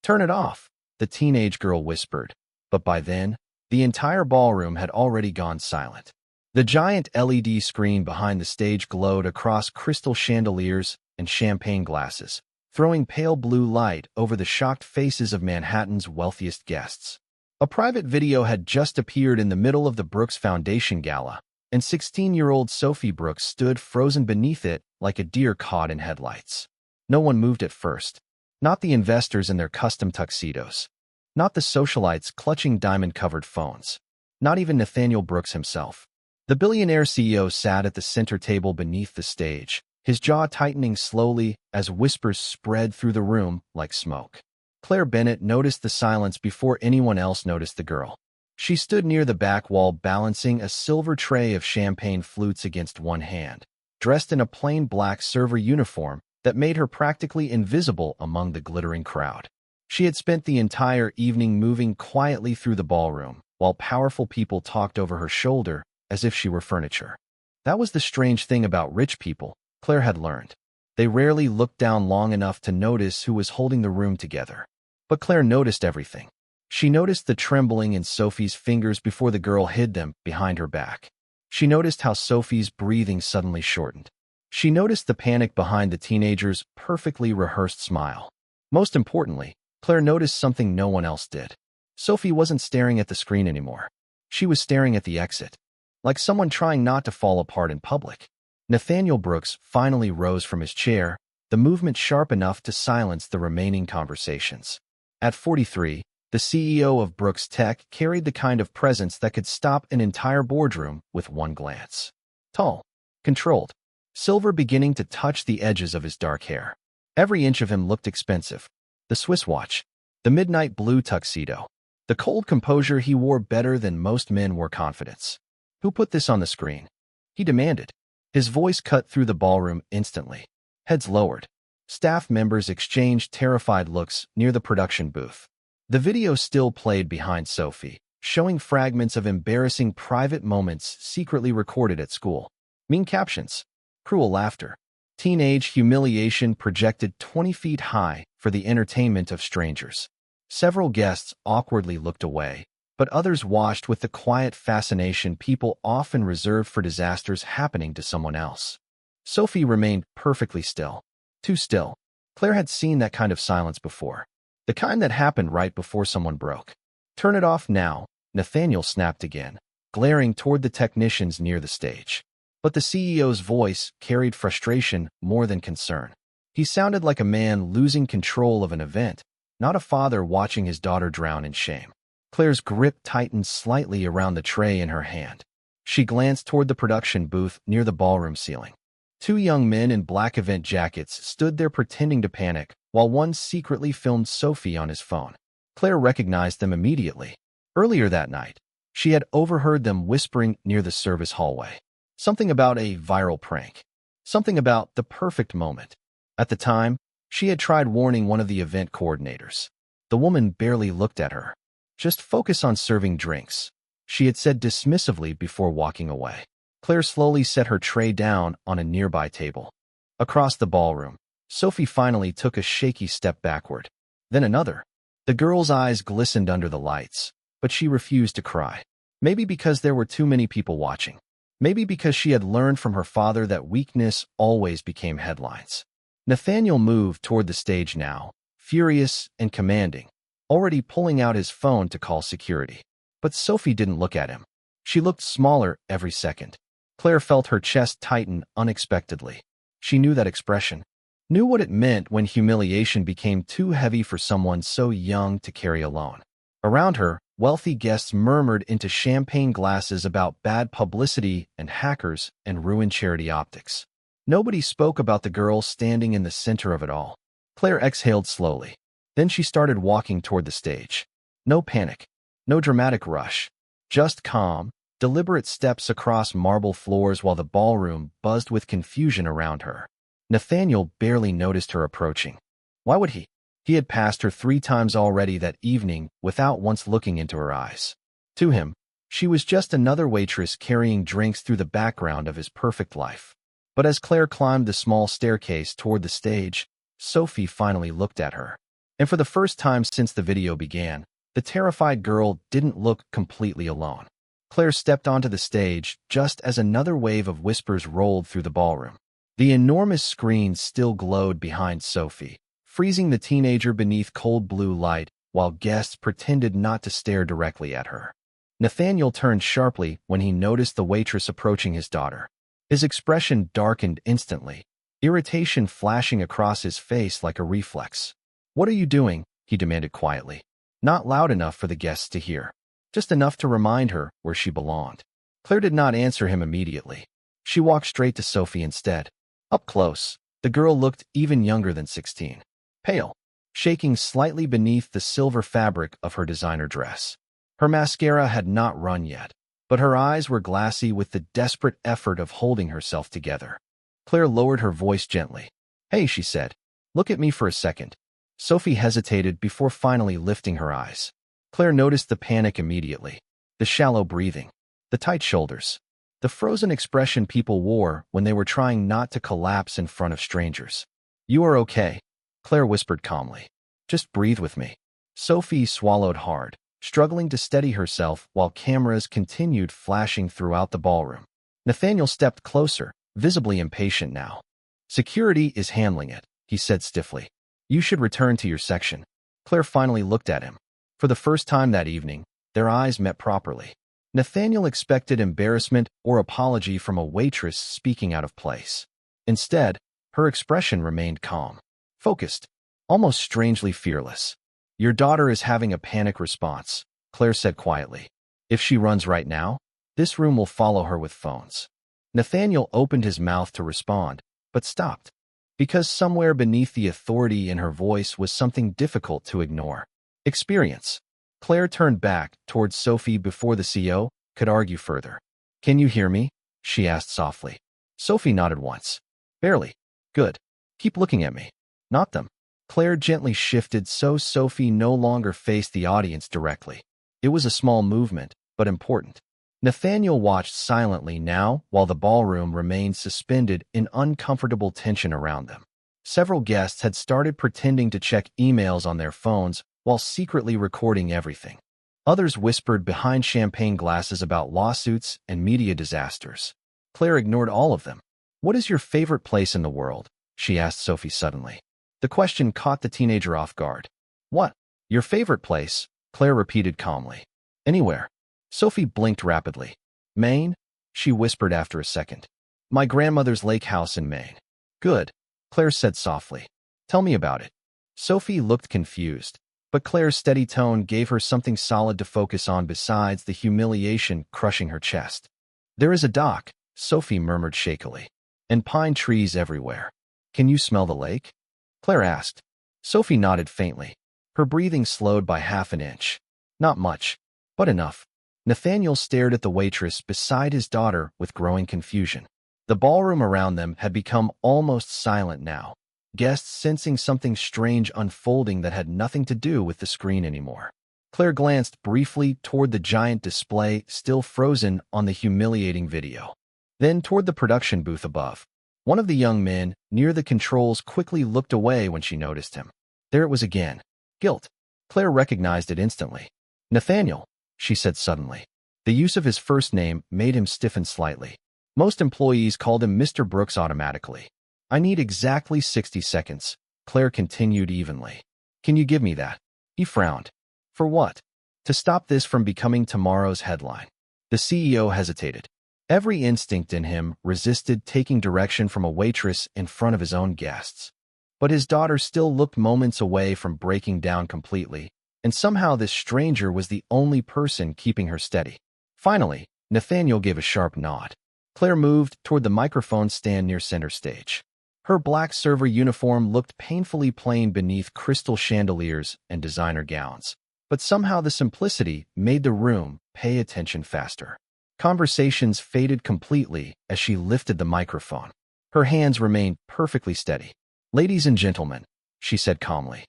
"Turn it off," the teenage girl whispered, but by then, the entire ballroom had already gone silent. The giant LED screen behind the stage glowed across crystal chandeliers and champagne glasses, throwing pale blue light over the shocked faces of Manhattan's wealthiest guests. A private video had just appeared in the middle of the Brooks Foundation gala, and 16-year-old Sophie Brooks stood frozen beneath it like a deer caught in headlights. No one moved at first. Not the investors in their custom tuxedos. Not the socialites clutching diamond-covered phones. Not even Nathaniel Brooks himself. The billionaire CEO sat at the center table beneath the stage, his jaw tightening slowly as whispers spread through the room like smoke. Claire Bennett noticed the silence before anyone else noticed the girl. She stood near the back wall balancing a silver tray of champagne flutes against one hand, dressed in a plain black server uniform that made her practically invisible among the glittering crowd. She had spent the entire evening moving quietly through the ballroom, while powerful people talked over her shoulder as if she were furniture. That was the strange thing about rich people, Claire had learned. They rarely looked down long enough to notice who was holding the room together. But Claire noticed everything. She noticed the trembling in Sophie's fingers before the girl hid them behind her back. She noticed how Sophie's breathing suddenly shortened. She noticed the panic behind the teenager's perfectly rehearsed smile. Most importantly, Claire noticed something no one else did. Sophie wasn't staring at the screen anymore. She was staring at the exit, like someone trying not to fall apart in public. Nathaniel Brooks finally rose from his chair, the movement sharp enough to silence the remaining conversations. At 43, the CEO of Brooks Tech carried the kind of presence that could stop an entire boardroom with one glance. Tall, controlled, silver beginning to touch the edges of his dark hair. Every inch of him looked expensive. The Swiss watch, the midnight blue tuxedo, the cold composure he wore better than most men wore confidence. "Who put this on the screen?" he demanded. His voice cut through the ballroom instantly. Heads lowered. Staff members exchanged terrified looks near the production booth. The video still played behind Sophie, showing fragments of embarrassing private moments secretly recorded at school. Mean captions. Cruel laughter. Teenage humiliation projected 20 feet high for the entertainment of strangers. Several guests awkwardly looked away, but others watched with the quiet fascination people often reserve for disasters happening to someone else. Sophie remained perfectly still. Too still. Claire had seen that kind of silence before. The kind that happened right before someone broke. "Turn it off now," Nathaniel snapped again, glaring toward the technicians near the stage. But the CEO's voice carried frustration more than concern. He sounded like a man losing control of an event, not a father watching his daughter drown in shame. Claire's grip tightened slightly around the tray in her hand. She glanced toward the production booth near the ballroom ceiling. Two young men in black event jackets stood there pretending to panic, while one secretly filmed Sophie on his phone. Claire recognized them immediately. Earlier that night, she had overheard them whispering near the service hallway. Something about a viral prank. Something about the perfect moment. At the time, she had tried warning one of the event coordinators. The woman barely looked at her. "Just focus on serving drinks," she had said dismissively before walking away. Claire slowly set her tray down on a nearby table. Across the ballroom, Sophie finally took a shaky step backward. Then another. The girl's eyes glistened under the lights, but she refused to cry. Maybe because there were too many people watching. Maybe because she had learned from her father that weakness always became headlines. Nathaniel moved toward the stage now, furious and commanding, already pulling out his phone to call security. But Sophie didn't look at him. She looked smaller every second. Claire felt her chest tighten unexpectedly. She knew that expression, knew what it meant when humiliation became too heavy for someone so young to carry alone. Around her, wealthy guests murmured into champagne glasses about bad publicity and hackers and ruined charity optics. Nobody spoke about the girl standing in the center of it all. Claire exhaled slowly. Then she started walking toward the stage. No panic, no dramatic rush, just calm, deliberate steps across marble floors while the ballroom buzzed with confusion around her. Nathaniel barely noticed her approaching. Why would he? He had passed her 3 times already that evening without once looking into her eyes. To him, she was just another waitress carrying drinks through the background of his perfect life. But as Claire climbed the small staircase toward the stage, Sophie finally looked at her. And for the first time since the video began, the terrified girl didn't look completely alone. Claire stepped onto the stage just as another wave of whispers rolled through the ballroom. The enormous screen still glowed behind Sophie, freezing the teenager beneath cold blue light while guests pretended not to stare directly at her. Nathaniel turned sharply when he noticed the waitress approaching his daughter. His expression darkened instantly, irritation flashing across his face like a reflex. "What are you doing?" he demanded quietly. Not loud enough for the guests to hear, just enough to remind her where she belonged. Claire did not answer him immediately. She walked straight to Sophie instead. Up close, the girl looked even younger than 16. Pale, shaking slightly beneath the silver fabric of her designer dress. Her mascara had not run yet, but her eyes were glassy with the desperate effort of holding herself together. Claire lowered her voice gently. "Hey," she said. "Look at me for a second." Sophie hesitated before finally lifting her eyes. Claire noticed the panic immediately. The shallow breathing, the tight shoulders, the frozen expression people wore when they were trying not to collapse in front of strangers. "You are okay," Claire whispered calmly. "Just breathe with me." Sophie swallowed hard, struggling to steady herself while cameras continued flashing throughout the ballroom. Nathaniel stepped closer, visibly impatient now. "Security is handling it," he said stiffly. "You should return to your section." Claire finally looked at him. For the first time that evening, their eyes met properly. Nathaniel expected embarrassment or apology from a waitress speaking out of place. Instead, her expression remained calm, focused, almost strangely fearless. "Your daughter is having a panic response," Claire said quietly. "If she runs right now, this room will follow her with phones." Nathaniel opened his mouth to respond, but stopped, because somewhere beneath the authority in her voice was something difficult to ignore. Experience. Claire turned back towards Sophie before the CO could argue further. "Can you hear me?" she asked softly. Sophie nodded once. "Barely." "Good. Keep looking at me." "Not them." Claire gently shifted so Sophie no longer faced the audience directly. It was a small movement, but important. Nathaniel watched silently now while the ballroom remained suspended in uncomfortable tension around them. Several guests had started pretending to check emails on their phones while secretly recording everything. Others whispered behind champagne glasses about lawsuits and media disasters. Claire ignored all of them. "What is your favorite place in the world?" she asked Sophie suddenly. The question caught the teenager off guard. "What? Your favorite place?" Claire repeated calmly. "Anywhere." Sophie blinked rapidly. "Maine?" she whispered after a second. "My grandmother's lake house in Maine." "Good," Claire said softly. "Tell me about it." Sophie looked confused, but Claire's steady tone gave her something solid to focus on besides the humiliation crushing her chest. "There is a dock," Sophie murmured shakily, "and pine trees everywhere." "Can you smell the lake?" Claire asked. Sophie nodded faintly. Her breathing slowed by half an inch. "Not much, but enough." Nathaniel stared at the waitress beside his daughter with growing confusion. The ballroom around them had become almost silent now, guests sensing something strange unfolding that had nothing to do with the screen anymore. Claire glanced briefly toward the giant display still frozen on the humiliating video, then toward the production booth above. One of the young men near the controls quickly looked away when she noticed him. There it was again. Guilt. Claire recognized it instantly. "Nathaniel," she said suddenly. The use of his first name made him stiffen slightly. Most employees called him Mr. Brooks automatically. "I need exactly 60 seconds, Claire continued evenly. "Can you give me that?" He frowned. "For what?" "To stop this from becoming tomorrow's headline." The CEO hesitated. Every instinct in him resisted taking direction from a waitress in front of his own guests. But his daughter still looked moments away from breaking down completely, and somehow this stranger was the only person keeping her steady. Finally, Nathaniel gave a sharp nod. Claire moved toward the microphone stand near center stage. Her black server uniform looked painfully plain beneath crystal chandeliers and designer gowns, but somehow the simplicity made the room pay attention faster. Conversations faded completely as she lifted the microphone. Her hands remained perfectly steady. "Ladies and gentlemen," she said calmly,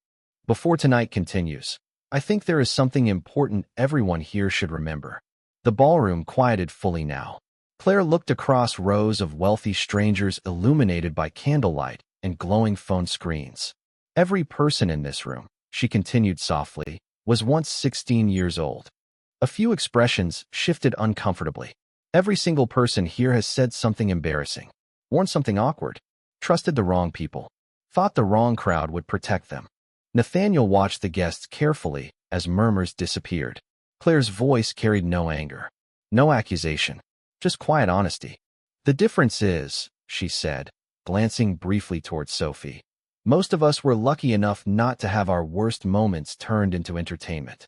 "before tonight continues, I think there is something important everyone here should remember." The ballroom quieted fully now. Claire looked across rows of wealthy strangers illuminated by candlelight and glowing phone screens. Every person in this room, she continued softly, was once 16 years old. A few expressions shifted uncomfortably. Every single person here has said something embarrassing, worn something awkward, trusted the wrong people, thought the wrong crowd would protect them. Nathaniel watched the guests carefully as murmurs disappeared. Claire's voice carried no anger, no accusation, just quiet honesty. The difference is, she said, glancing briefly towards Sophie, most of us were lucky enough not to have our worst moments turned into entertainment.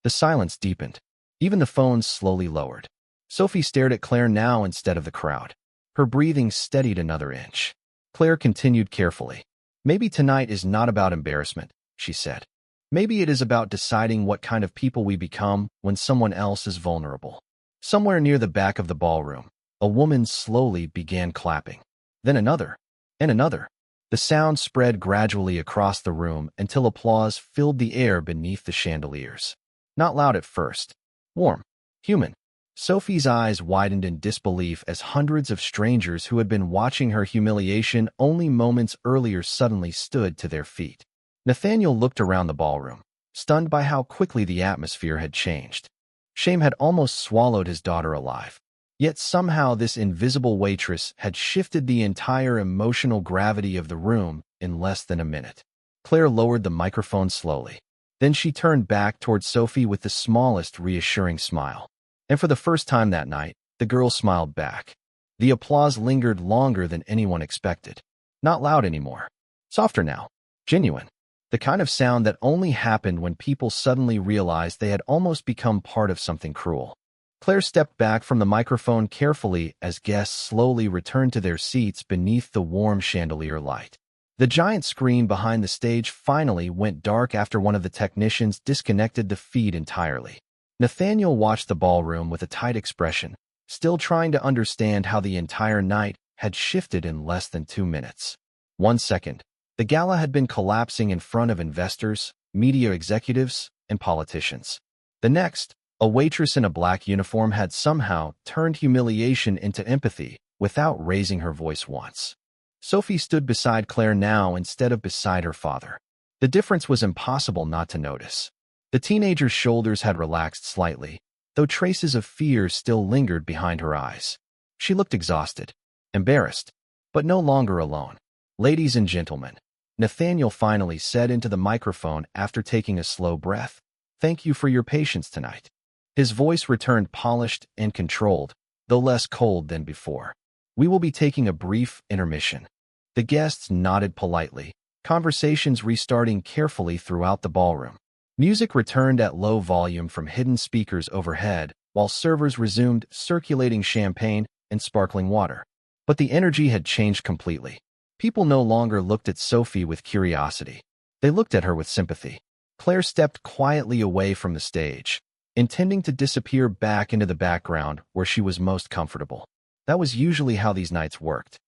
The silence deepened. Even the phones slowly lowered. Sophie stared at Claire now instead of the crowd. Her breathing steadied another inch. Claire continued carefully. Maybe tonight is not about embarrassment, she said. Maybe it is about deciding what kind of people we become when someone else is vulnerable. Somewhere near the back of the ballroom, a woman slowly began clapping. Then another, and another. The sound spread gradually across the room until applause filled the air beneath the chandeliers. Not loud at first. Warm. Human. Sophie's eyes widened in disbelief as hundreds of strangers who had been watching her humiliation only moments earlier suddenly stood to their feet. Nathaniel looked around the ballroom, stunned by how quickly the atmosphere had changed. Shame had almost swallowed his daughter alive. Yet somehow this invisible waitress had shifted the entire emotional gravity of the room in less than a minute. Claire lowered the microphone slowly. Then she turned back toward Sophie with the smallest reassuring smile. And for the first time that night, the girl smiled back. The applause lingered longer than anyone expected. Not loud anymore. Softer now. Genuine. The kind of sound that only happened when people suddenly realized they had almost become part of something cruel. Claire stepped back from the microphone carefully as guests slowly returned to their seats beneath the warm chandelier light. The giant screen behind the stage finally went dark after one of the technicians disconnected the feed entirely. Nathaniel watched the ballroom with a tight expression, still trying to understand how the entire night had shifted in less than 2 minutes. 1 second, the gala had been collapsing in front of investors, media executives, and politicians. The next, a waitress in a black uniform had somehow turned humiliation into empathy without raising her voice once. Sophie stood beside Claire now instead of beside her father. The difference was impossible not to notice. The teenager's shoulders had relaxed slightly, though traces of fear still lingered behind her eyes. She looked exhausted, embarrassed, but no longer alone. "Ladies and gentlemen," Nathaniel finally said into the microphone after taking a slow breath, "thank you for your patience tonight." His voice returned polished and controlled, though less cold than before. "We will be taking a brief intermission." The guests nodded politely, conversations restarting carefully throughout the ballroom. Music returned at low volume from hidden speakers overhead, while servers resumed circulating champagne and sparkling water. But the energy had changed completely. People no longer looked at Sophie with curiosity. They looked at her with sympathy. Claire stepped quietly away from the stage, intending to disappear back into the background where she was most comfortable. That was usually how these nights worked.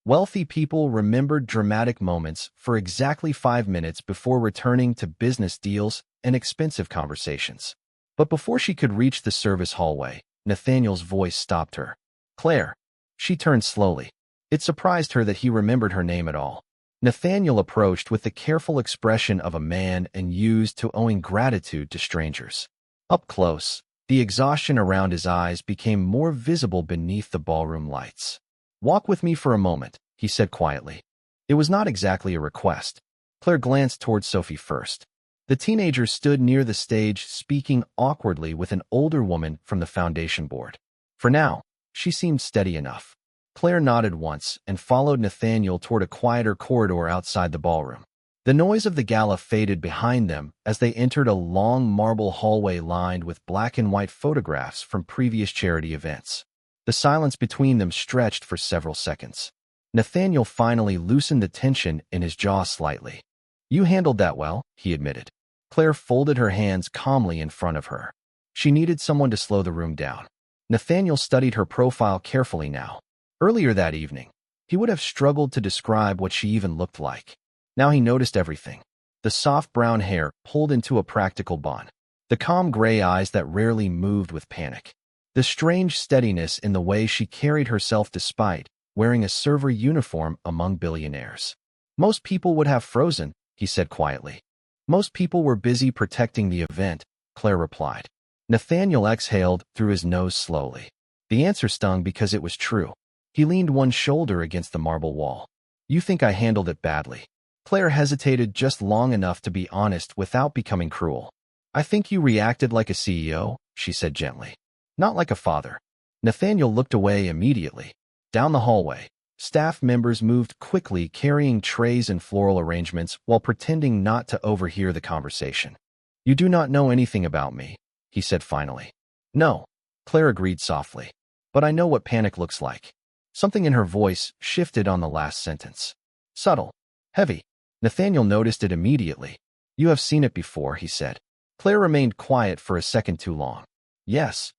Wealthy people remembered dramatic moments for exactly 5 minutes before returning to business deals and expensive conversations. But before she could reach the service hallway, Nathaniel's voice stopped her. "Claire." She turned slowly. It surprised her that he remembered her name at all. Nathaniel approached with the careful expression of a man and used to owing gratitude to strangers. Up close, the exhaustion around his eyes became more visible beneath the ballroom lights. "Walk with me for a moment," he said quietly. It was not exactly a request. Claire glanced toward Sophie first. The teenager stood near the stage speaking awkwardly with an older woman from the foundation board. For now, she seemed steady enough. Claire nodded once and followed Nathaniel toward a quieter corridor outside the ballroom. The noise of the gala faded behind them as they entered a long marble hallway lined with black and white photographs from previous charity events. The silence between them stretched for several seconds. Nathaniel finally loosened the tension in his jaw slightly. "You handled that well," he admitted. Claire folded her hands calmly in front of her. She needed someone to slow the room down. Nathaniel studied her profile carefully now. Earlier that evening, he would have struggled to describe what she even looked like. Now he noticed everything. The soft brown hair pulled into a practical bun. The calm gray eyes that rarely moved with panic. The strange steadiness in the way she carried herself despite wearing a server uniform among billionaires. "Most people would have frozen," he said quietly. Most people were busy protecting the event, Claire replied. Nathaniel exhaled through his nose slowly. The answer stung because it was true. He leaned one shoulder against the marble wall. You think I handled it badly? Claire hesitated just long enough to be honest without becoming cruel. I think you reacted like a CEO, she said gently. Not like a father. Nathaniel looked away immediately. Down the hallway, staff members moved quickly carrying trays and floral arrangements while pretending not to overhear the conversation. You do not know anything about me, he said finally. No, Claire agreed softly. But I know what panic looks like. Something in her voice shifted on the last sentence. Subtle. Heavy. Nathaniel noticed it immediately. You have seen it before, he said. Claire remained quiet for a second too long. Yes.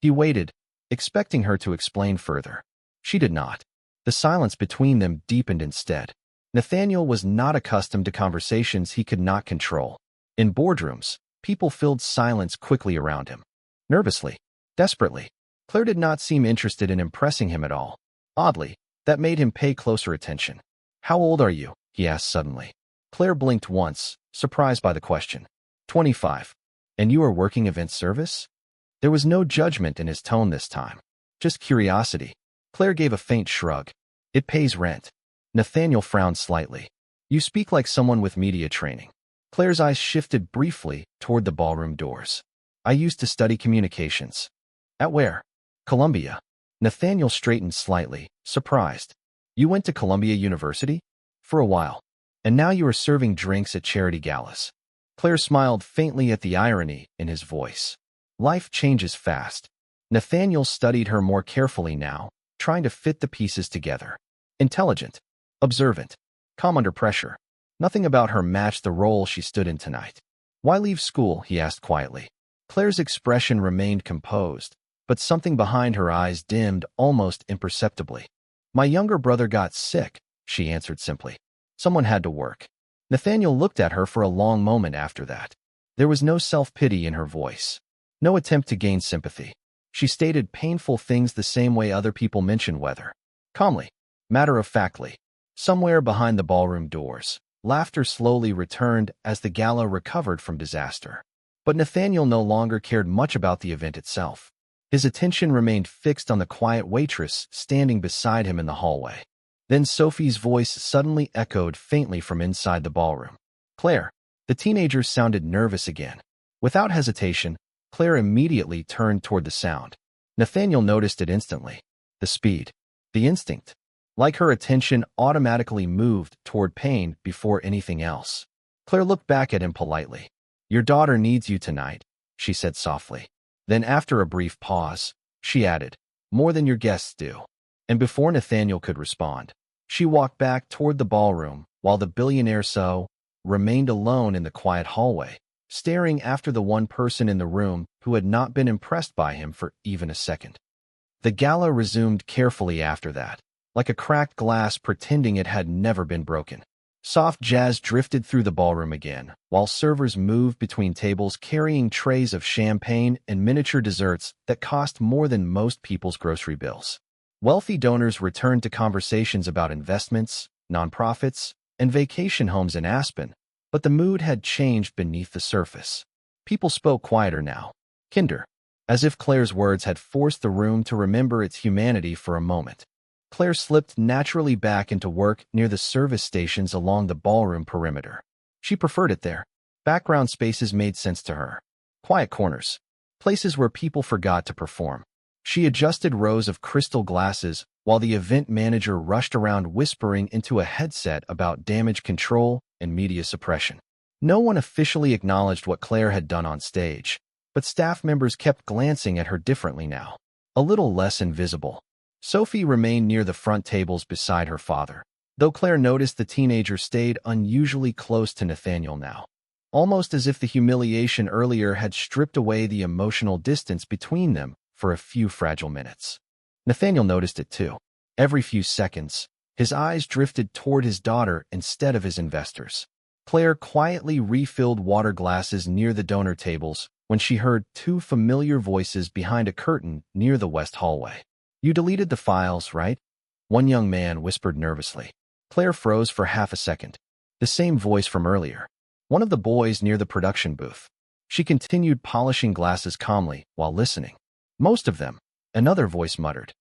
He waited, expecting her to explain further. She did not. The silence between them deepened instead. Nathaniel was not accustomed to conversations he could not control. In boardrooms, people filled silence quickly around him. Nervously. Desperately. Claire did not seem interested in impressing him at all. Oddly, that made him pay closer attention. How old are you? He asked suddenly. Claire blinked once, surprised by the question. 25. And you are working event service? There was no judgment in his tone this time. Just curiosity. Claire gave a faint shrug. It pays rent. Nathaniel frowned slightly. You speak like someone with media training. Claire's eyes shifted briefly toward the ballroom doors. I used to study communications. At where? Columbia. Nathaniel straightened slightly, surprised. You went to Columbia University? For a while. And now you are serving drinks at charity galas. Claire smiled faintly at the irony in his voice. Life changes fast. Nathaniel studied her more carefully now, trying to fit the pieces together. Intelligent. Observant. Calm under pressure. Nothing about her matched the role she stood in tonight. Why leave school? He asked quietly. Claire's expression remained composed, but something behind her eyes dimmed almost imperceptibly. My younger brother got sick, she answered simply. Someone had to work. Nathaniel looked at her for a long moment after that. There was no self-pity in her voice. No attempt to gain sympathy. She stated painful things the same way other people mention weather. Calmly. Matter-of-factly. Somewhere behind the ballroom doors, laughter slowly returned as the gala recovered from disaster. But Nathaniel no longer cared much about the event itself. His attention remained fixed on the quiet waitress standing beside him in the hallway. Then Sophie's voice suddenly echoed faintly from inside the ballroom. Claire. The teenager sounded nervous again. Without hesitation, Claire immediately turned toward the sound. Nathaniel noticed it instantly. The speed. The instinct. Like her attention automatically moved toward pain before anything else. Claire looked back at him politely. Your daughter needs you tonight, she said softly. Then after a brief pause, she added, more than your guests do. And before Nathaniel could respond, she walked back toward the ballroom while the billionaire remained alone in the quiet hallway, staring after the one person in the room who had not been impressed by him for even a second. The gala resumed carefully after that, like a cracked glass pretending it had never been broken. Soft jazz drifted through the ballroom again, while servers moved between tables carrying trays of champagne and miniature desserts that cost more than most people's grocery bills. Wealthy donors returned to conversations about investments, nonprofits, and vacation homes in Aspen, but the mood had changed beneath the surface. People spoke quieter now, kinder, as if Claire's words had forced the room to remember its humanity for a moment. Claire slipped naturally back into work near the service stations along the ballroom perimeter. She preferred it there. Background spaces made sense to her. Quiet corners. Places where people forgot to perform. She adjusted rows of crystal glasses while the event manager rushed around whispering into a headset about damage control and media suppression. No one officially acknowledged what Claire had done on stage, but staff members kept glancing at her differently now, a little less invisible. Sophie remained near the front tables beside her father, though Claire noticed the teenager stayed unusually close to Nathaniel now, almost as if the humiliation earlier had stripped away the emotional distance between them for a few fragile minutes. Nathaniel noticed it too. Every few seconds, his eyes drifted toward his daughter instead of his investors. Claire quietly refilled water glasses near the donor tables when she heard two familiar voices behind a curtain near the west hallway. You deleted the files, right? One young man whispered nervously. Claire froze for half a second. The same voice from earlier. one of the boys near the production booth. She continued polishing glasses calmly while listening. Most of them, another voice muttered.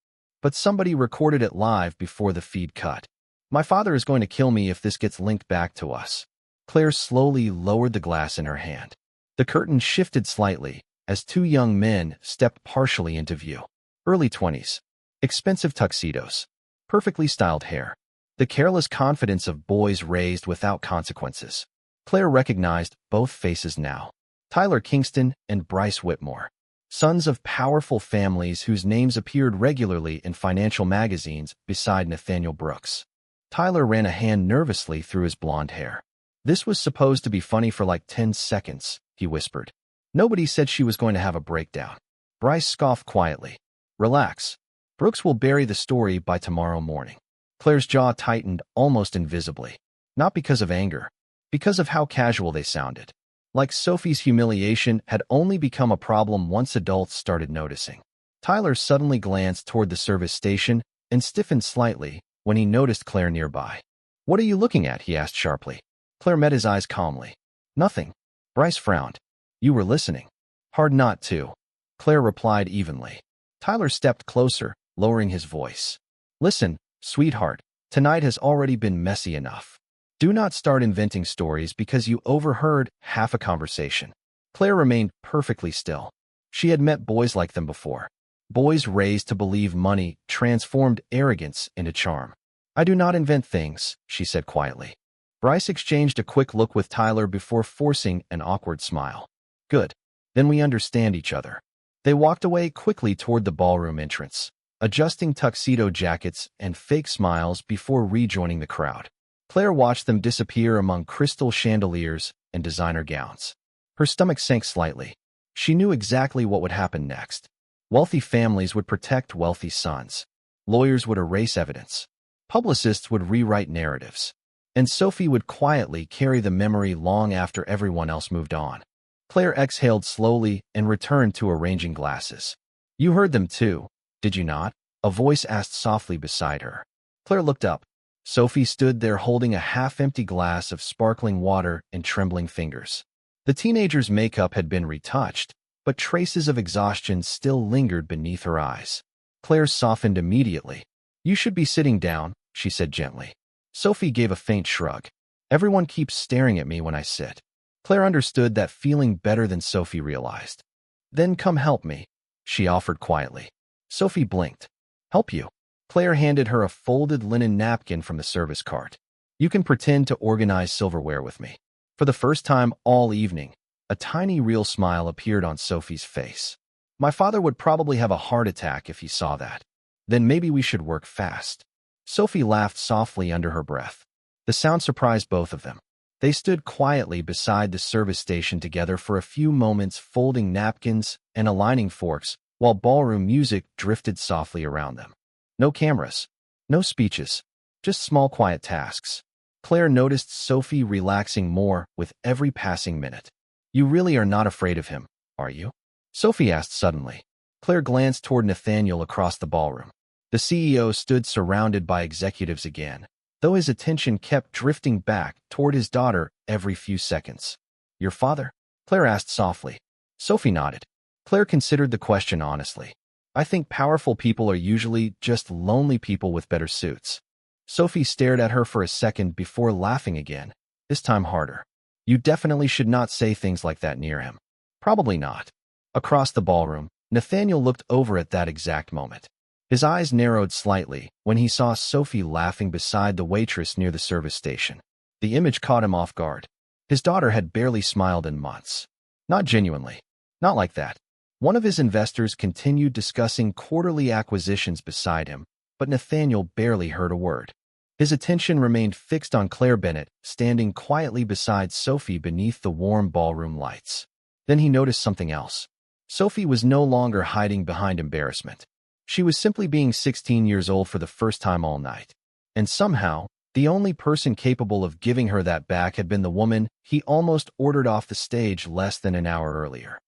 But somebody recorded it live before the feed cut. My father is going to kill me if this gets linked back to us. Claire slowly lowered the glass in her hand. The curtain shifted slightly as two young men stepped partially into view. Early 20s. Expensive tuxedos. Perfectly styled hair. The careless confidence of boys raised without consequences. Claire recognized both faces now. Tyler Kingston and Bryce Whitmore. Sons of powerful families whose names appeared regularly in financial magazines beside Nathaniel Brooks. Tyler ran a hand nervously through his blonde hair. This was supposed to be funny for like 10 seconds, he whispered. Nobody said she was going to have a breakdown. Bryce scoffed quietly. Relax. Brooks will bury the story by tomorrow morning. Claire's jaw tightened almost invisibly. Not because of anger, because of how casual they sounded. Like Sophie's humiliation had only become a problem once adults started noticing. Tyler suddenly glanced toward the service station and stiffened slightly when he noticed Claire nearby. What are you looking at? He asked sharply. Claire met his eyes calmly. Nothing. Bryce frowned. You were listening. Hard not to. Claire replied evenly. Tyler stepped closer, lowering his voice. Listen, sweetheart, tonight has already been messy enough. Do not start inventing stories because you overheard half a conversation. Claire remained perfectly still. She had met boys like them before. Boys raised to believe money transformed arrogance into charm. I do not invent things, she said quietly. Bryce exchanged a quick look with Tyler before forcing an awkward smile. Good. Then we understand each other. They walked away quickly toward the ballroom entrance, adjusting tuxedo jackets and fake smiles before rejoining the crowd. Claire watched them disappear among crystal chandeliers and designer gowns. Her stomach sank slightly. She knew exactly what would happen next. Wealthy families would protect wealthy sons. Lawyers would erase evidence. Publicists would rewrite narratives. And Sophie would quietly carry the memory long after everyone else moved on. Claire exhaled slowly and returned to arranging glasses. You heard them too, did you not? A voice asked softly beside her. Claire looked up. Sophie stood there holding a half-empty glass of sparkling water in trembling fingers. The teenager's makeup had been retouched, but traces of exhaustion still lingered beneath her eyes. Claire softened immediately. You should be sitting down, she said gently. Sophie gave a faint shrug. Everyone keeps staring at me when I sit. Claire understood that feeling better than Sophie realized. Then come help me, she offered quietly. Sophie blinked. Help you? Claire handed her a folded linen napkin from the service cart. You can pretend to organize silverware with me. For the first time all evening, a tiny real smile appeared on Sophie's face. My father would probably have a heart attack if he saw that. Then maybe we should work fast. Sophie laughed softly under her breath. The sound surprised both of them. They stood quietly beside the service station together for a few moments, folding napkins and aligning forks, while ballroom music drifted softly around them. No cameras, no speeches, just small quiet tasks. Claire noticed Sophie relaxing more with every passing minute. You really are not afraid of him, are you? Sophie asked suddenly. Claire glanced toward Nathaniel across the ballroom. The CEO stood surrounded by executives again, though his attention kept drifting back toward his daughter every few seconds. Your father? Claire asked softly. Sophie nodded. Claire considered the question honestly. I think powerful people are usually just lonely people with better suits. Sophie stared at her for a second before laughing again, this time harder. You definitely should not say things like that near him. Probably not. Across the ballroom, Nathaniel looked over at that exact moment. His eyes narrowed slightly when he saw Sophie laughing beside the waitress near the service station. The image caught him off guard. His daughter had barely smiled in months. Not genuinely. Not like that. One of his investors continued discussing quarterly acquisitions beside him, but Nathaniel barely heard a word. His attention remained fixed on Claire Bennett, standing quietly beside Sophie beneath the warm ballroom lights. Then he noticed something else. Sophie was no longer hiding behind embarrassment. She was simply being 16 years old for the first time all night. And somehow, the only person capable of giving her that back had been the woman he almost ordered off the stage less than an hour earlier.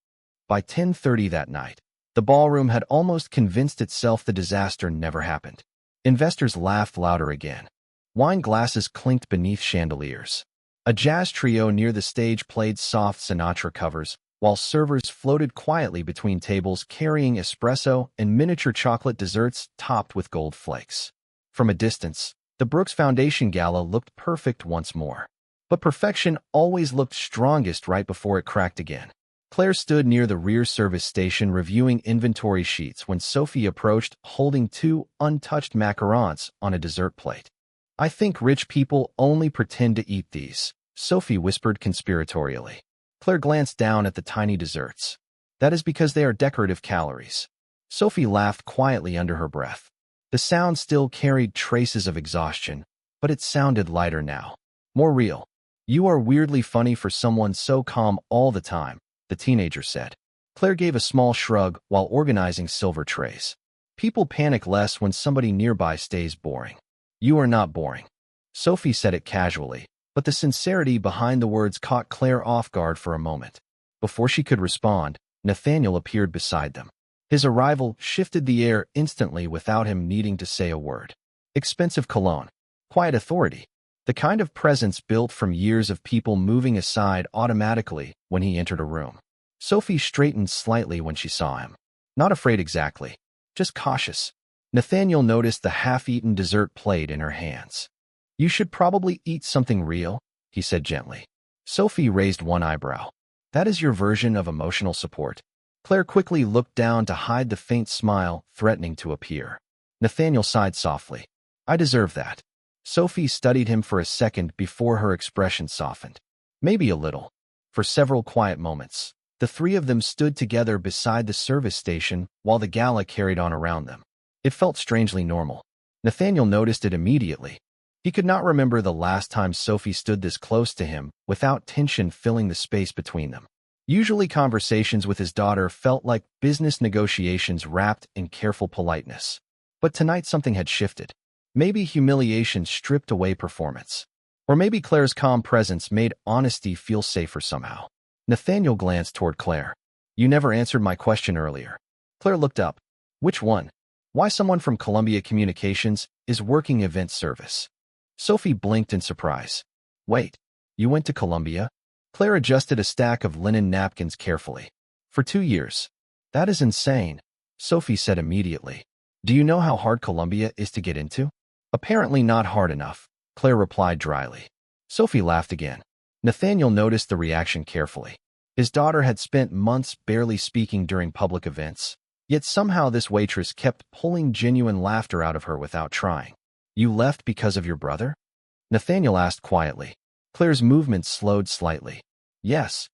By 10:30 that night, the ballroom had almost convinced itself the disaster never happened. Investors laughed louder again. Wine glasses clinked beneath chandeliers. A jazz trio near the stage played soft Sinatra covers, while servers floated quietly between tables carrying espresso and miniature chocolate desserts topped with gold flakes. From a distance, the Brooks Foundation Gala looked perfect once more. But perfection always looked strongest right before it cracked again. Claire stood near the rear service station reviewing inventory sheets when Sophie approached holding two untouched macarons on a dessert plate. "I think rich people only pretend to eat these," Sophie whispered conspiratorially. Claire glanced down at the tiny desserts. "That is because they are decorative calories." Sophie laughed quietly under her breath. The sound still carried traces of exhaustion, but it sounded lighter now. More real. "You are weirdly funny for someone so calm all the time," the teenager said. Claire gave a small shrug while organizing silver trays. "People panic less when somebody nearby stays boring." "You are not boring." Sophie said it casually, but the sincerity behind the words caught Claire off guard for a moment. Before she could respond, Nathaniel appeared beside them. His arrival shifted the air instantly without him needing to say a word. Expensive cologne. Quiet authority. The kind of presence built from years of people moving aside automatically when he entered a room. Sophie straightened slightly when she saw him. Not afraid exactly, just cautious. Nathaniel noticed the half-eaten dessert plate in her hands. "You should probably eat something real," he said gently. Sophie raised one eyebrow. "That is your version of emotional support?" Claire quickly looked down to hide the faint smile threatening to appear. Nathaniel sighed softly. "I deserve that." Sophie studied him for a second before her expression softened. Maybe a little. For several quiet moments, the three of them stood together beside the service station while the gala carried on around them. It felt strangely normal. Nathaniel noticed it immediately. He could not remember the last time Sophie stood this close to him without tension filling the space between them. Usually conversations with his daughter felt like business negotiations wrapped in careful politeness. But tonight something had shifted. Maybe humiliation stripped away performance. Or maybe Claire's calm presence made honesty feel safer somehow. Nathaniel glanced toward Claire. "You never answered my question earlier." Claire looked up. "Which one?" "Why someone from Columbia Communications is working event service." Sophie blinked in surprise. "Wait, you went to Columbia?" Claire adjusted a stack of linen napkins carefully. "For 2 years. That is insane," Sophie said immediately. "Do you know how hard Columbia is to get into?" "Apparently not hard enough," Claire replied dryly. Sophie laughed again. Nathaniel noticed the reaction carefully. His daughter had spent months barely speaking during public events, yet somehow this waitress kept pulling genuine laughter out of her without trying. "You left because of your brother?" Nathaniel asked quietly. Claire's movements slowed slightly. "Yes."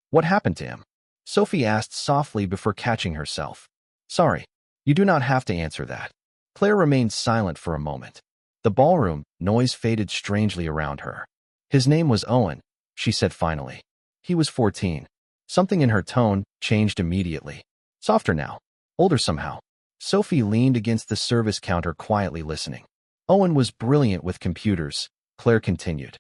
"What happened to him?" Sophie asked softly before catching herself. "Sorry, you do not have to answer that." Claire remained silent for a moment. The ballroom noise faded strangely around her. "His name was Owen," she said finally. "He was 14. Something in her tone changed immediately. Softer now. Older somehow. Sophie leaned against the service counter quietly listening. "Owen was brilliant with computers," Claire continued.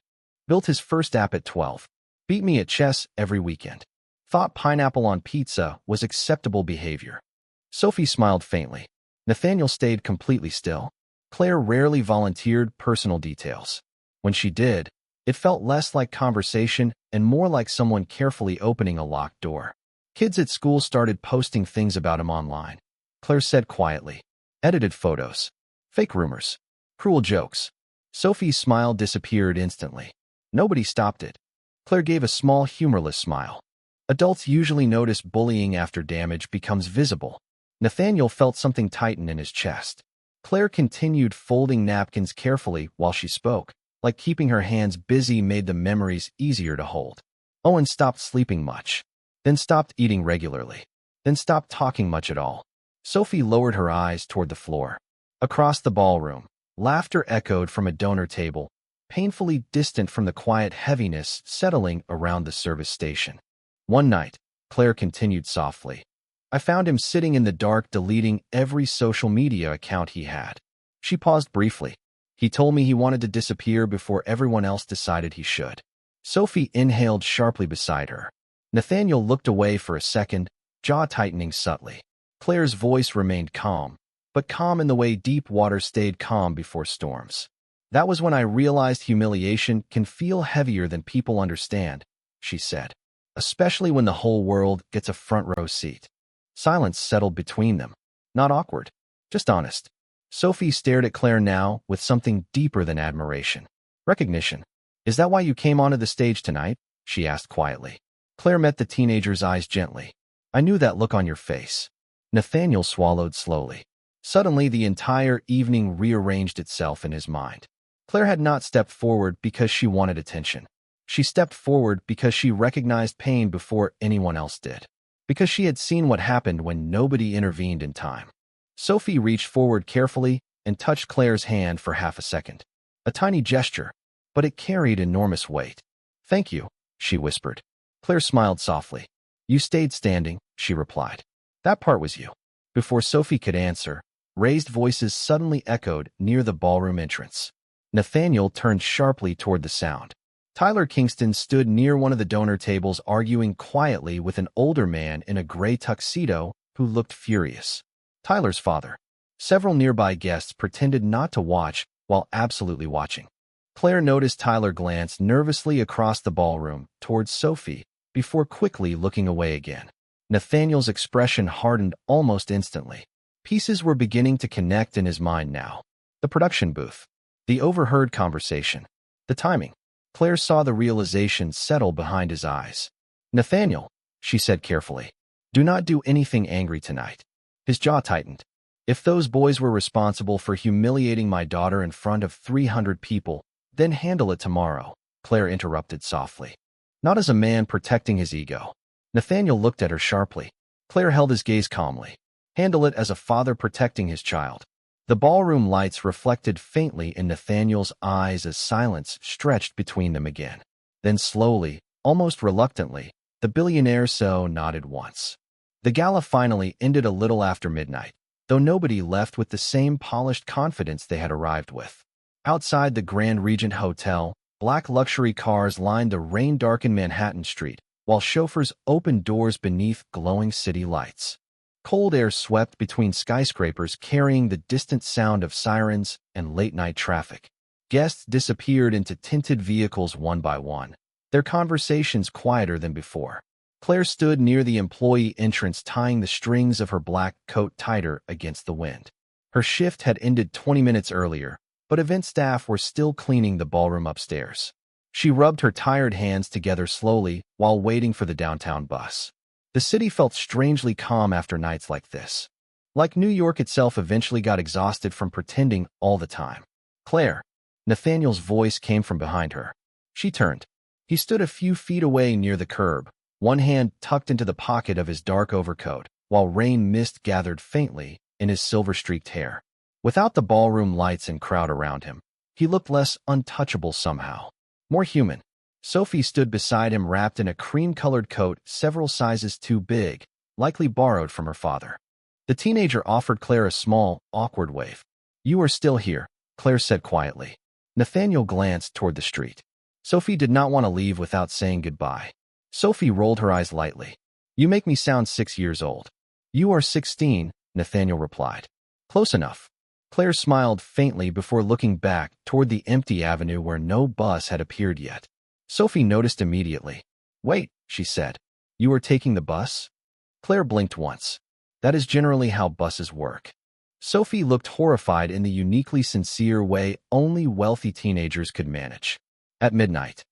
"Built his first app at 12. Beat me at chess every weekend. Thought pineapple on pizza was acceptable behavior." Sophie smiled faintly. Nathaniel stayed completely still. Claire rarely volunteered personal details. When she did, it felt less like conversation and more like someone carefully opening a locked door. "Kids at school started posting things about him online," Claire said quietly. "Edited photos. Fake rumors. Cruel jokes." Sophie's smile disappeared instantly. Nobody stopped it. Claire gave a small humorless smile. "Adults usually notice bullying after damage becomes visible." Nathaniel felt something tighten in his chest. Claire continued folding napkins carefully while she spoke, like keeping her hands busy made the memories easier to hold. "Owen stopped sleeping much, then stopped eating regularly, then stopped talking much at all." Sophie lowered her eyes toward the floor. Across the ballroom, laughter echoed from a donor table, painfully distant from the quiet heaviness settling around the service station. "One night," Claire continued softly, "I found him sitting in the dark deleting every social media account he had." She paused briefly. "He told me he wanted to disappear before everyone else decided he should." Sophie inhaled sharply beside her. Nathaniel looked away for a second, jaw tightening subtly. Claire's voice remained calm, but calm in the way deep water stayed calm before storms. That was when I realized humiliation can feel heavier than people understand, she said, especially when the whole world gets a front row seat. Silence settled between them. Not awkward, just honest. Sophie stared at Claire now with something deeper than admiration. Recognition. Is that why you came onto the stage tonight? She asked quietly. Claire met the teenager's eyes gently. I knew that look on your face. Nathaniel swallowed slowly. Suddenly, the entire evening rearranged itself in his mind. Claire had not stepped forward because she wanted attention. She stepped forward because she recognized pain before anyone else did. Because she had seen what happened when nobody intervened in time. Sophie reached forward carefully and touched Claire's hand for half a second. A tiny gesture, but it carried enormous weight. Thank you, she whispered. Claire smiled softly. You stayed standing, she replied. That part was you. Before Sophie could answer, raised voices suddenly echoed near the ballroom entrance. Nathaniel turned sharply toward the sound. Tyler Kingston stood near one of the donor tables arguing quietly with an older man in a gray tuxedo who looked furious. Tyler's father. Several nearby guests pretended not to watch while absolutely watching. Claire noticed Tyler glance nervously across the ballroom towards Sophie before quickly looking away again. Nathaniel's expression hardened almost instantly. Pieces were beginning to connect in his mind now. The production booth. The overheard conversation. The timing. Claire saw the realization settle behind his eyes. Nathaniel, she said carefully, do not do anything angry tonight. His jaw tightened. If those boys were responsible for humiliating my daughter in front of 300 people, then handle it tomorrow, Claire interrupted softly. Not as a man protecting his ego. Nathaniel looked at her sharply. Claire held his gaze calmly. Handle it as a father protecting his child. The ballroom lights reflected faintly in Nathaniel's eyes as silence stretched between them again. Then slowly, almost reluctantly, the billionaire nodded once. The gala finally ended a little after midnight, though nobody left with the same polished confidence they had arrived with. Outside the Grand Regent Hotel, black luxury cars lined the rain-darkened Manhattan street, while chauffeurs opened doors beneath glowing city lights. Cold air swept between skyscrapers carrying the distant sound of sirens and late-night traffic. Guests disappeared into tinted vehicles one by one, their conversations quieter than before. Claire stood near the employee entrance tying the strings of her black coat tighter against the wind. Her shift had ended 20 minutes earlier, but event staff were still cleaning the ballroom upstairs. She rubbed her tired hands together slowly while waiting for the downtown bus. The city felt strangely calm after nights like this. Like New York itself eventually got exhausted from pretending all the time. Claire. Nathaniel's voice came from behind her. She turned. He stood a few feet away near the curb, one hand tucked into the pocket of his dark overcoat, while rain mist gathered faintly in his silver-streaked hair. Without the ballroom lights and crowd around him, he looked less untouchable somehow. More human. Sophie stood beside him wrapped in a cream-colored coat several sizes too big, likely borrowed from her father. The teenager offered Claire a small, awkward wave. You are still here, Claire said quietly. Nathaniel glanced toward the street. Sophie did not want to leave without saying goodbye. Sophie rolled her eyes lightly. You make me sound 6 years old. You are 16, Nathaniel replied. Close enough. Claire smiled faintly before looking back toward the empty avenue where no bus had appeared yet. Sophie noticed immediately. Wait, she said. You are taking the bus? Claire blinked once. That is generally how buses work. Sophie looked horrified in the uniquely sincere way only wealthy teenagers could manage. At midnight.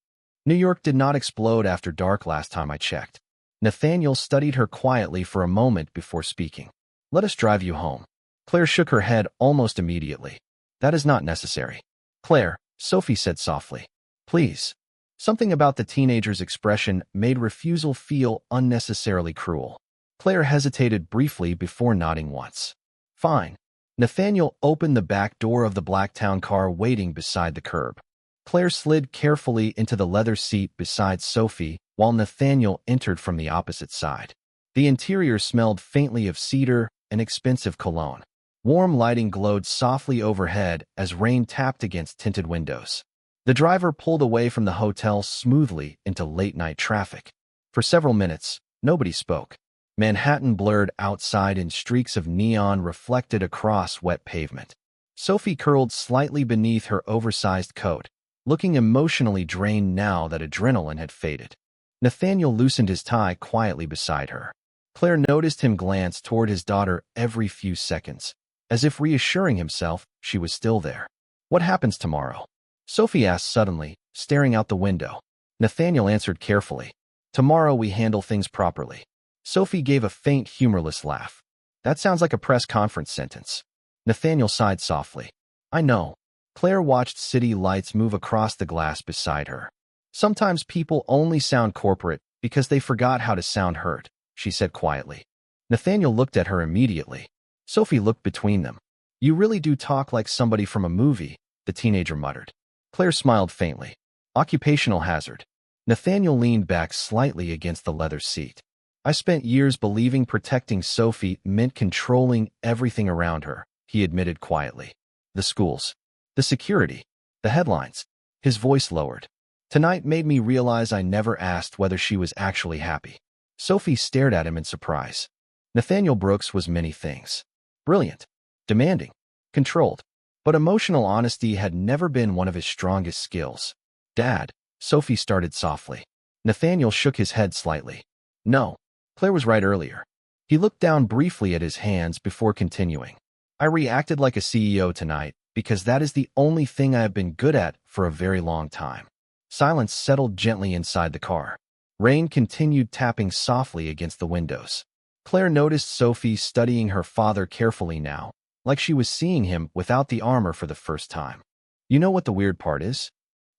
New York did not explode after dark last time I checked. Nathaniel studied her quietly for a moment before speaking. Let us drive you home. Claire shook her head almost immediately. That is not necessary. Claire, Sophie said softly. Please. Something about the teenager's expression made refusal feel unnecessarily cruel. Claire hesitated briefly before nodding once. Fine. Nathaniel opened the back door of the Blacktown car waiting beside the curb. Claire slid carefully into the leather seat beside Sophie while Nathaniel entered from the opposite side. The interior smelled faintly of cedar and expensive cologne. Warm lighting glowed softly overhead as rain tapped against tinted windows. The driver pulled away from the hotel smoothly into late-night traffic. For several minutes, nobody spoke. Manhattan blurred outside in streaks of neon reflected across wet pavement. Sophie curled slightly beneath her oversized coat, looking emotionally drained now that adrenaline had faded. Nathaniel loosened his tie quietly beside her. Claire noticed him glance toward his daughter every few seconds, as if reassuring himself she was still there. "What happens tomorrow?" Sophie asked suddenly, staring out the window. Nathaniel answered carefully. "Tomorrow we handle things properly." Sophie gave a faint, humorless laugh. "That sounds like a press conference sentence." Nathaniel sighed softly. "I know." Claire watched city lights move across the glass beside her. "Sometimes people only sound corporate because they forgot how to sound hurt," she said quietly. Nathaniel looked at her immediately. Sophie looked between them. "You really do talk like somebody from a movie," the teenager muttered. Claire smiled faintly. "Occupational hazard." Nathaniel leaned back slightly against the leather seat. "I spent years believing protecting Sophie meant controlling everything around her," he admitted quietly. "The schools, the security, the headlines." His voice lowered. "Tonight made me realize I never asked whether she was actually happy." Sophie stared at him in surprise. Nathaniel Brooks was many things. Brilliant, demanding, controlled. But emotional honesty had never been one of his strongest skills. "Dad," Sophie started softly. Nathaniel shook his head slightly. "No, Claire was right earlier." He looked down briefly at his hands before continuing. "I reacted like a CEO tonight because that is the only thing I have been good at for a very long time." Silence settled gently inside the car. Rain continued tapping softly against the windows. Claire noticed Sophie studying her father carefully now, like she was seeing him without the armor for the first time. "You know what the weird part is?"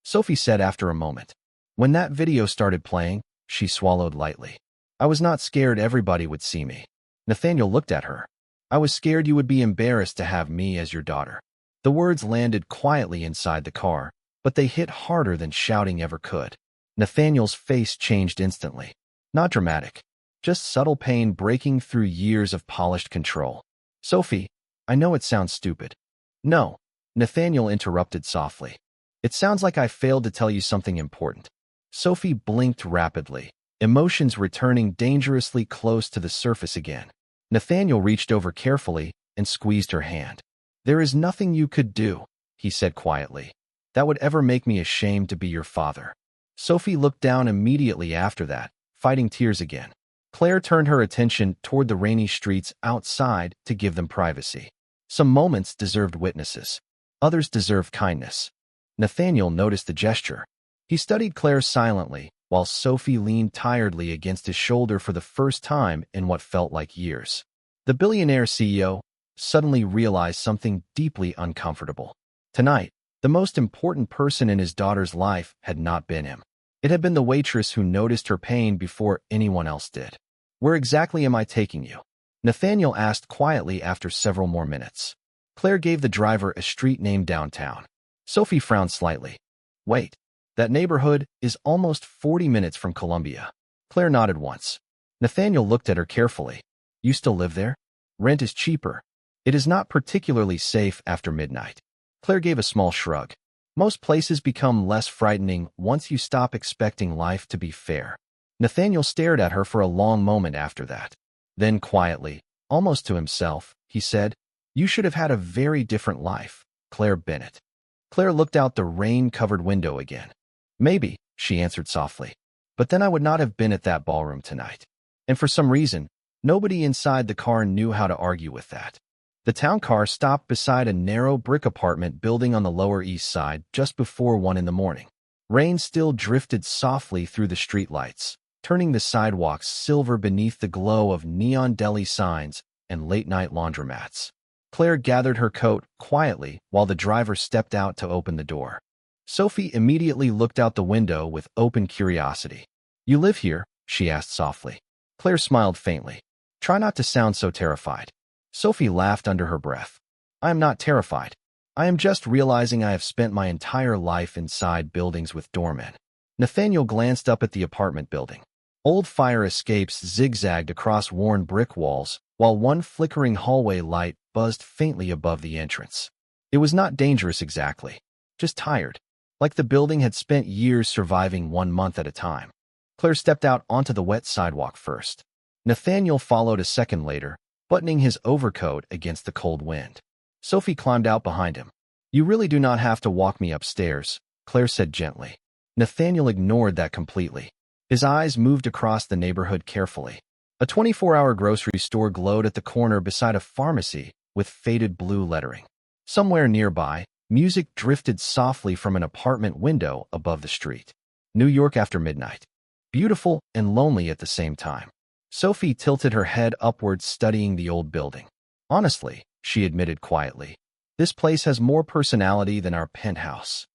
Sophie said after a moment. "When that video started playing," she swallowed lightly. "I was not scared everybody would see me." Nathaniel looked at her. "I was scared you would be embarrassed to have me as your daughter." The words landed quietly inside the car, but they hit harder than shouting ever could. Nathaniel's face changed instantly. Not dramatic, just subtle pain breaking through years of polished control. "Sophie, I know it sounds stupid." "No," Nathaniel interrupted softly. "It sounds like I failed to tell you something important." Sophie blinked rapidly, emotions returning dangerously close to the surface again. Nathaniel reached over carefully and squeezed her hand. "There is nothing you could do," he said quietly, "that would ever make me ashamed to be your father." Sophie looked down immediately after that, fighting tears again. Claire turned her attention toward the rainy streets outside to give them privacy. Some moments deserved witnesses. Others deserved kindness. Nathaniel noticed the gesture. He studied Claire silently, while Sophie leaned tiredly against his shoulder for the first time in what felt like years. The billionaire CEO suddenly realized something deeply uncomfortable. Tonight, the most important person in his daughter's life had not been him. It had been the waitress who noticed her pain before anyone else did. "Where exactly am I taking you?" Nathaniel asked quietly after several more minutes. Claire gave the driver a street name downtown. Sophie frowned slightly. "Wait, that neighborhood is almost 40 minutes from Columbia." Claire nodded once. Nathaniel looked at her carefully. "You still live there?" "Rent is cheaper. It is not particularly safe after midnight." Claire gave a small shrug. "Most places become less frightening once you stop expecting life to be fair." Nathaniel stared at her for a long moment after that. Then quietly, almost to himself, he said, "You should have had a very different life, Claire Bennett." Claire looked out the rain-covered window again. "Maybe," she answered softly. "But then I would not have been at that ballroom tonight." And for some reason, nobody inside the car knew how to argue with that. The town car stopped beside a narrow brick apartment building on the Lower East Side just before 1 in the morning. Rain still drifted softly through the streetlights, turning the sidewalks silver beneath the glow of neon deli signs and late-night laundromats. Claire gathered her coat quietly while the driver stepped out to open the door. Sophie immediately looked out the window with open curiosity. "You live here?" she asked softly. Claire smiled faintly. "Try not to sound so terrified." Sophie laughed under her breath. "I am not terrified. I am just realizing I have spent my entire life inside buildings with doormen." Nathaniel glanced up at the apartment building. Old fire escapes zigzagged across worn brick walls, while one flickering hallway light buzzed faintly above the entrance. It was not dangerous exactly, just tired, like the building had spent years surviving 1 month at a time. Claire stepped out onto the wet sidewalk first. Nathaniel followed a second later, buttoning his overcoat against the cold wind. Sophie climbed out behind him. You really do not have to walk me upstairs, Claire said gently. Nathaniel ignored that completely. His eyes moved across the neighborhood carefully. A 24-hour grocery store glowed at the corner beside a pharmacy with faded blue lettering. Somewhere nearby, music drifted softly from an apartment window above the street. New York after midnight. Beautiful and lonely at the same time. Sophie tilted her head upwards, studying the old building. Honestly, she admitted quietly, this place has more personality than our penthouse.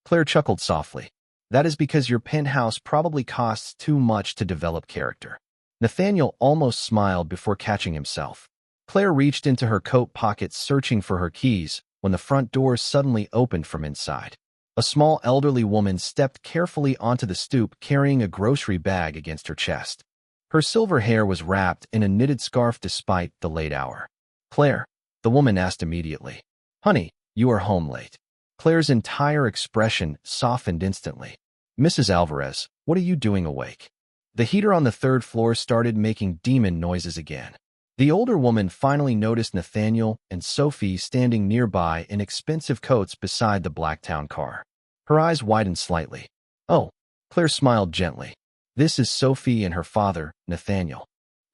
Claire chuckled softly. That is because your penthouse probably costs too much to develop character. Nathaniel almost smiled before catching himself. Claire reached into her coat pocket searching for her keys when the front door suddenly opened from inside. A small elderly woman stepped carefully onto the stoop carrying a grocery bag against her chest. Her silver hair was wrapped in a knitted scarf despite the late hour. Claire, the woman asked immediately. Honey, you are home late. Claire's entire expression softened instantly. Mrs. Alvarez, what are you doing awake? The heater on the third floor started making demon noises again. The older woman finally noticed Nathaniel and Sophie standing nearby in expensive coats beside the Blacktown car. Her eyes widened slightly. Oh, Claire smiled gently. This is Sophie and her father, Nathaniel.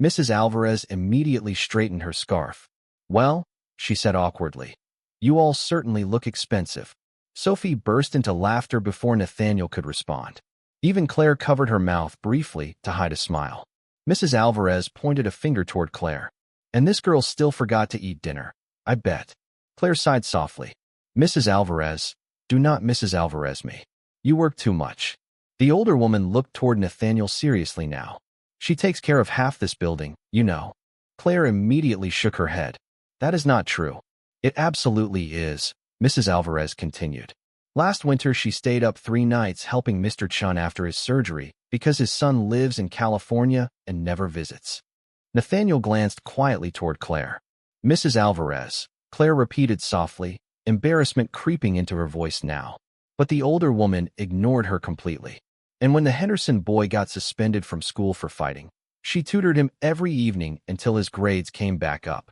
Mrs. Alvarez immediately straightened her scarf. Well, she said awkwardly, you all certainly look expensive. Sophie burst into laughter before Nathaniel could respond. Even Claire covered her mouth briefly to hide a smile. Mrs. Alvarez pointed a finger toward Claire. And this girl still forgot to eat dinner, I bet. Claire sighed softly. Mrs. Alvarez, do not Mrs. Alvarez me. You work too much. The older woman looked toward Nathaniel seriously now. She takes care of half this building, you know. Claire immediately shook her head. That is not true. It absolutely is, Mrs. Alvarez continued. Last winter she stayed up 3 nights helping Mr. Chun after his surgery because his son lives in California and never visits. Nathaniel glanced quietly toward Claire. Mrs. Alvarez, Claire repeated softly, embarrassment creeping into her voice now. But the older woman ignored her completely. And when the Henderson boy got suspended from school for fighting, she tutored him every evening until his grades came back up.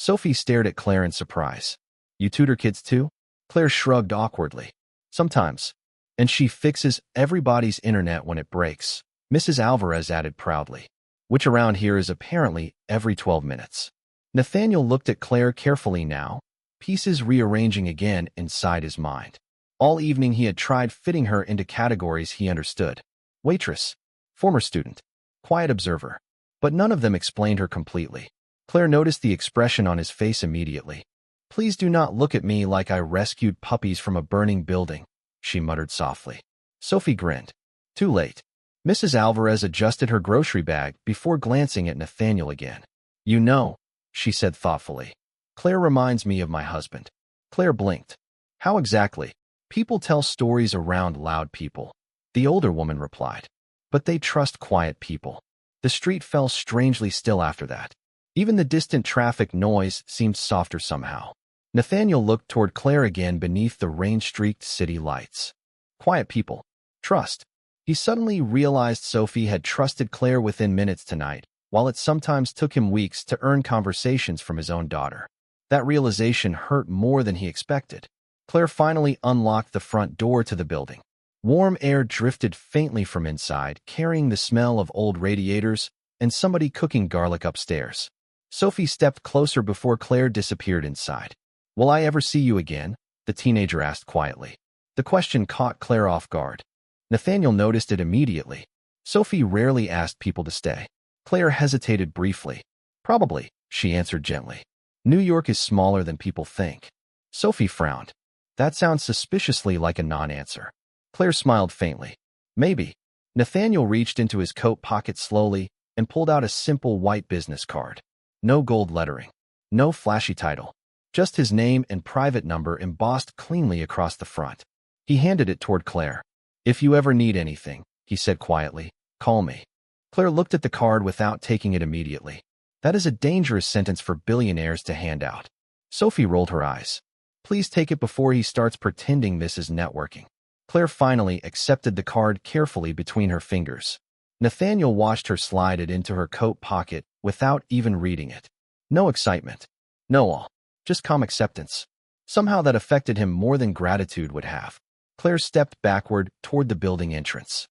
Sophie stared at Claire in surprise. You tutor kids too? Claire shrugged awkwardly. Sometimes. And she fixes everybody's internet when it breaks, Mrs. Alvarez added proudly. Which around here is apparently every 12 minutes. Nathaniel looked at Claire carefully now, pieces rearranging again inside his mind. All evening he had tried fitting her into categories he understood. Waitress, former student, quiet observer. But none of them explained her completely. Claire noticed the expression on his face immediately. Please do not look at me like I rescued puppies from a burning building, she muttered softly. Sophie grinned. Too late. Mrs. Alvarez adjusted her grocery bag before glancing at Nathaniel again. You know, she said thoughtfully. Claire reminds me of my husband. Claire blinked. How exactly? People tell stories around loud people, the older woman replied. But they trust quiet people. The street fell strangely still after that. Even the distant traffic noise seemed softer somehow. Nathaniel looked toward Claire again beneath the rain-streaked city lights. Quiet people. Trust. He suddenly realized Sophie had trusted Claire within minutes tonight, while it sometimes took him weeks to earn conversations from his own daughter. That realization hurt more than he expected. Claire finally unlocked the front door to the building. Warm air drifted faintly from inside, carrying the smell of old radiators and somebody cooking garlic upstairs. Sophie stepped closer before Claire disappeared inside. Will I ever see you again? The teenager asked quietly. The question caught Claire off guard. Nathaniel noticed it immediately. Sophie rarely asked people to stay. Claire hesitated briefly. Probably, she answered gently. New York is smaller than people think. Sophie frowned. That sounds suspiciously like a non-answer. Claire smiled faintly. Maybe. Nathaniel reached into his coat pocket slowly and pulled out a simple white business card. No gold lettering. No flashy title. Just his name and private number embossed cleanly across the front. He handed it toward Claire. If you ever need anything, he said quietly, call me. Claire looked at the card without taking it immediately. That is a dangerous sentence for billionaires to hand out. Sophie rolled her eyes. Please take it before he starts pretending this is networking. Claire finally accepted the card carefully between her fingers. Nathaniel watched her slide it into her coat pocket without even reading it. No excitement. No all. just calm acceptance. Somehow that affected him more than gratitude would have. Claire stepped backward toward the building entrance.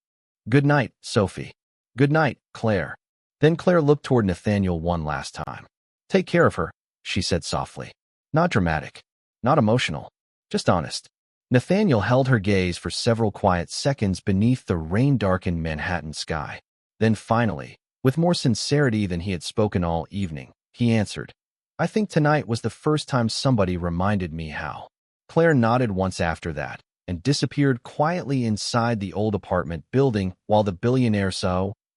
Good night, Sophie. Good night, Claire. Then Claire looked toward Nathaniel one last time. Take care of her, she said softly. Not dramatic, not emotional, just honest. Nathaniel held her gaze for several quiet seconds beneath the rain-darkened Manhattan sky. Then finally, with more sincerity than he had spoken all evening, he answered, I think tonight was the first time somebody reminded me how. Claire nodded once after that and disappeared quietly inside the old apartment building while the billionaire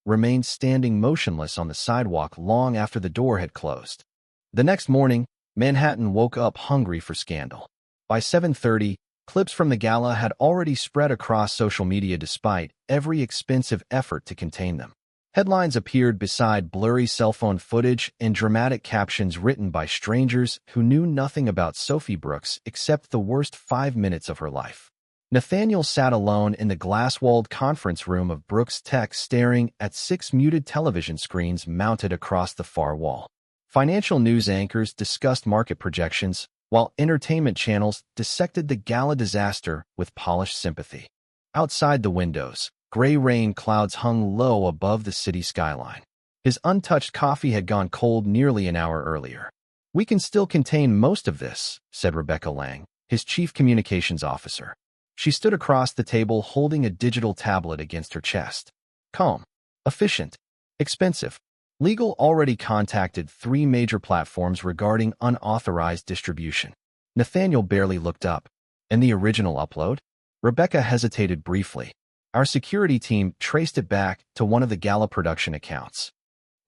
remained standing motionless on the sidewalk long after the door had closed. The next morning, Manhattan woke up hungry for scandal. By 7:30, clips from the gala had already spread across social media despite every expensive effort to contain them. Headlines appeared beside blurry cell phone footage and dramatic captions written by strangers who knew nothing about Sophie Brooks except the worst 5 minutes of her life. Nathaniel sat alone in the glass-walled conference room of Brooks Tech staring at 6 muted television screens mounted across the far wall. Financial news anchors discussed market projections, while entertainment channels dissected the gala disaster with polished sympathy. Outside the windows, gray rain clouds hung low above the city skyline. His untouched coffee had gone cold nearly an hour earlier. We can still contain most of this, said Rebecca Lang, his chief communications officer. She stood across the table holding a digital tablet against her chest. Calm, efficient, expensive. Legal already contacted 3 major platforms regarding unauthorized distribution. Nathaniel barely looked up. And the original upload? Rebecca hesitated briefly. Our security team traced it back to one of the gala production accounts.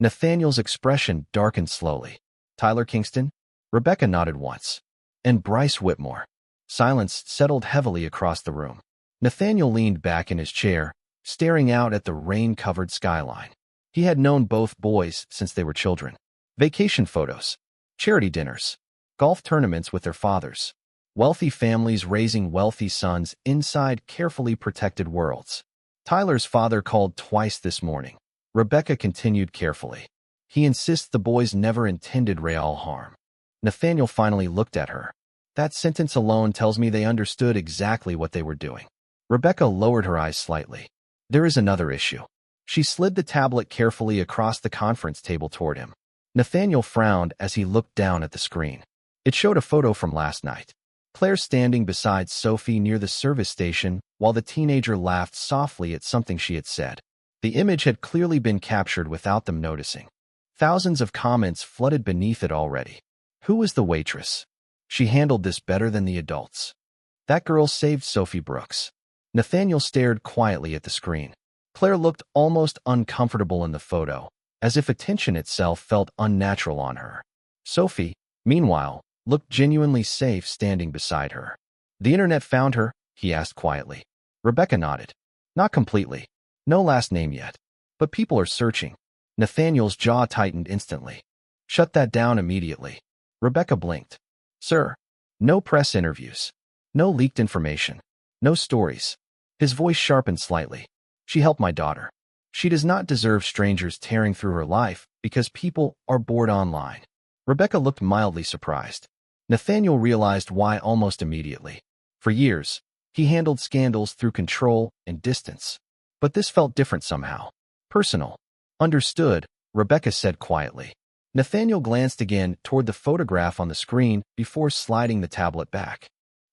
Nathaniel's expression darkened slowly. Tyler Kingston? Rebecca nodded once. And Bryce Whitmore. Silence settled heavily across the room. Nathaniel leaned back in his chair, staring out at the rain-covered skyline. He had known both boys since they were children. Vacation photos, charity dinners, golf tournaments with their fathers. Wealthy families raising wealthy sons inside carefully protected worlds. Tyler's father called twice this morning. Rebecca continued carefully. He insists the boys never intended real harm. Nathaniel finally looked at her. That sentence alone tells me they understood exactly what they were doing. Rebecca lowered her eyes slightly. There is another issue. She slid the tablet carefully across the conference table toward him. Nathaniel frowned as he looked down at the screen. It showed a photo from last night. Claire standing beside Sophie near the service station while the teenager laughed softly at something she had said. The image had clearly been captured without them noticing. Thousands of comments flooded beneath it already. Who was the waitress? She handled this better than the adults. That girl saved Sophie Brooks. Nathaniel stared quietly at the screen. Claire looked almost uncomfortable in the photo, as if attention itself felt unnatural on her. Sophie, meanwhile, looked genuinely safe standing beside her. The internet found her? He asked quietly. Rebecca nodded. Not completely. No last name yet. But people are searching. Nathaniel's jaw tightened instantly. Shut that down immediately. Rebecca blinked. Sir, no press interviews. No leaked information. No stories. His voice sharpened slightly. She helped my daughter. She does not deserve strangers tearing through her life because people are bored online. Rebecca looked mildly surprised. Nathaniel realized why almost immediately. For years, he handled scandals through control and distance. But this felt different somehow. Personal. Understood, Rebecca said quietly. Nathaniel glanced again toward the photograph on the screen before sliding the tablet back.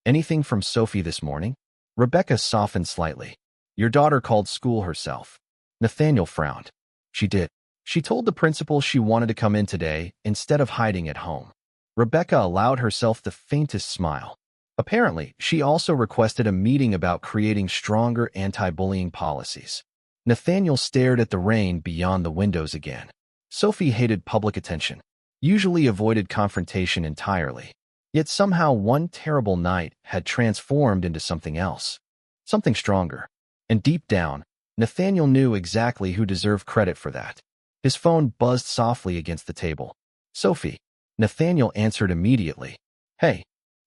Anything from Sophie this morning? Rebecca softened slightly. Your daughter called school herself. Nathaniel frowned. She did. She told the principal she wanted to come in today instead of hiding at home. Rebecca allowed herself the faintest smile. Apparently, she also requested a meeting about creating stronger anti-bullying policies. Nathaniel stared at the rain beyond the windows again. Sophie hated public attention, usually avoided confrontation entirely. Yet somehow one terrible night had transformed into something else. Something stronger. And deep down, Nathaniel knew exactly who deserved credit for that. His phone buzzed softly against the table. Sophie. Nathaniel answered immediately. Hey.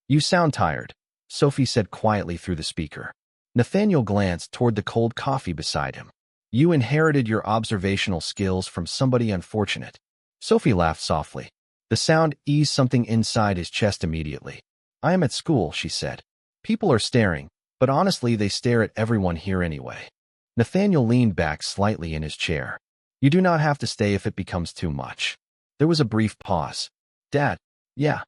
You sound tired, Sophie said quietly through the speaker. Nathaniel glanced toward the cold coffee beside him. You inherited your observational skills from somebody unfortunate. Sophie laughed softly. The sound eased something inside his chest immediately. I am at school, she said. People are staring, but honestly they stare at everyone here anyway. Nathaniel leaned back slightly in his chair. You do not have to stay if it becomes too much. There was a brief pause. Dad, yeah.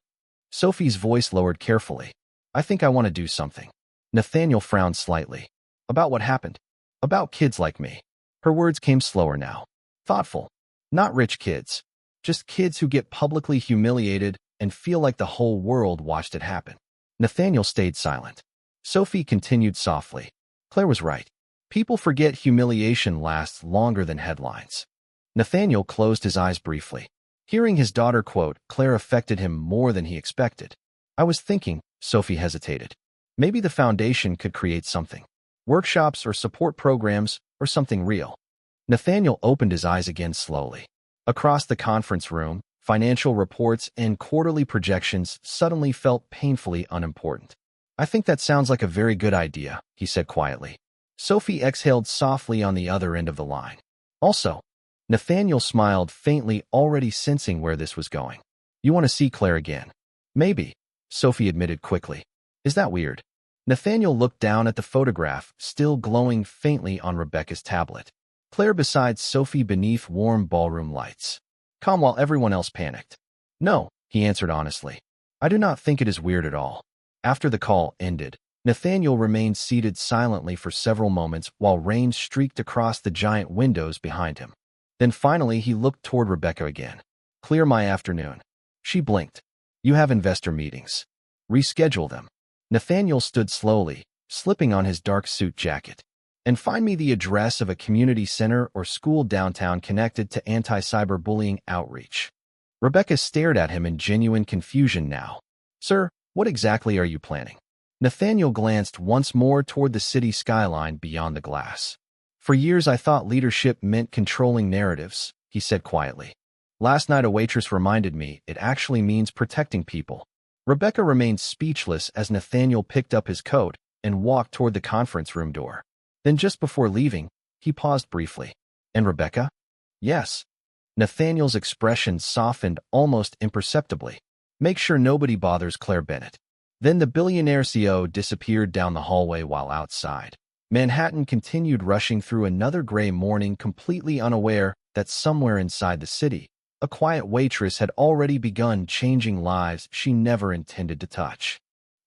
Sophie's voice lowered carefully. I think I want to do something. Nathaniel frowned slightly. About what happened? About kids like me. Her words came slower now. Thoughtful. Not rich kids. Just kids who get publicly humiliated and feel like the whole world watched it happen. Nathaniel stayed silent. Sophie continued softly. Claire was right. People forget humiliation lasts longer than headlines. Nathaniel closed his eyes briefly. Hearing his daughter quote Claire affected him more than he expected. I was thinking, Sophie hesitated. Maybe the foundation could create something. Workshops or support programs or something real. Nathaniel opened his eyes again slowly. Across the conference room, financial reports and quarterly projections suddenly felt painfully unimportant. I think that sounds like a very good idea, he said quietly. Sophie exhaled softly on the other end of the line. Also, Nathaniel smiled faintly, already sensing where this was going. You want to see Claire again? Maybe, Sophie admitted quickly. Is that weird? Nathaniel looked down at the photograph, still glowing faintly on Rebecca's tablet. Claire beside Sophie beneath warm ballroom lights. Calm while everyone else panicked. No, he answered honestly. I do not think it is weird at all. After the call ended, Nathaniel remained seated silently for several moments while rain streaked across the giant windows behind him. Then finally he looked toward Rebecca again. Clear my afternoon. She blinked. You have investor meetings. Reschedule them. Nathaniel stood slowly, slipping on his dark suit jacket. And find me the address of a community center or school downtown connected to anti-cyberbullying outreach. Rebecca stared at him in genuine confusion now. Sir, what exactly are you planning? Nathaniel glanced once more toward the city skyline beyond the glass. For years I thought leadership meant controlling narratives, he said quietly. Last night a waitress reminded me it actually means protecting people. Rebecca remained speechless as Nathaniel picked up his coat and walked toward the conference room door. Then just before leaving, he paused briefly. And Rebecca? Yes. Nathaniel's expression softened almost imperceptibly. Make sure nobody bothers Claire Bennett. Then the billionaire CEO disappeared down the hallway while outside. Manhattan continued rushing through another gray morning, completely unaware that somewhere inside the city, a quiet waitress had already begun changing lives she never intended to touch.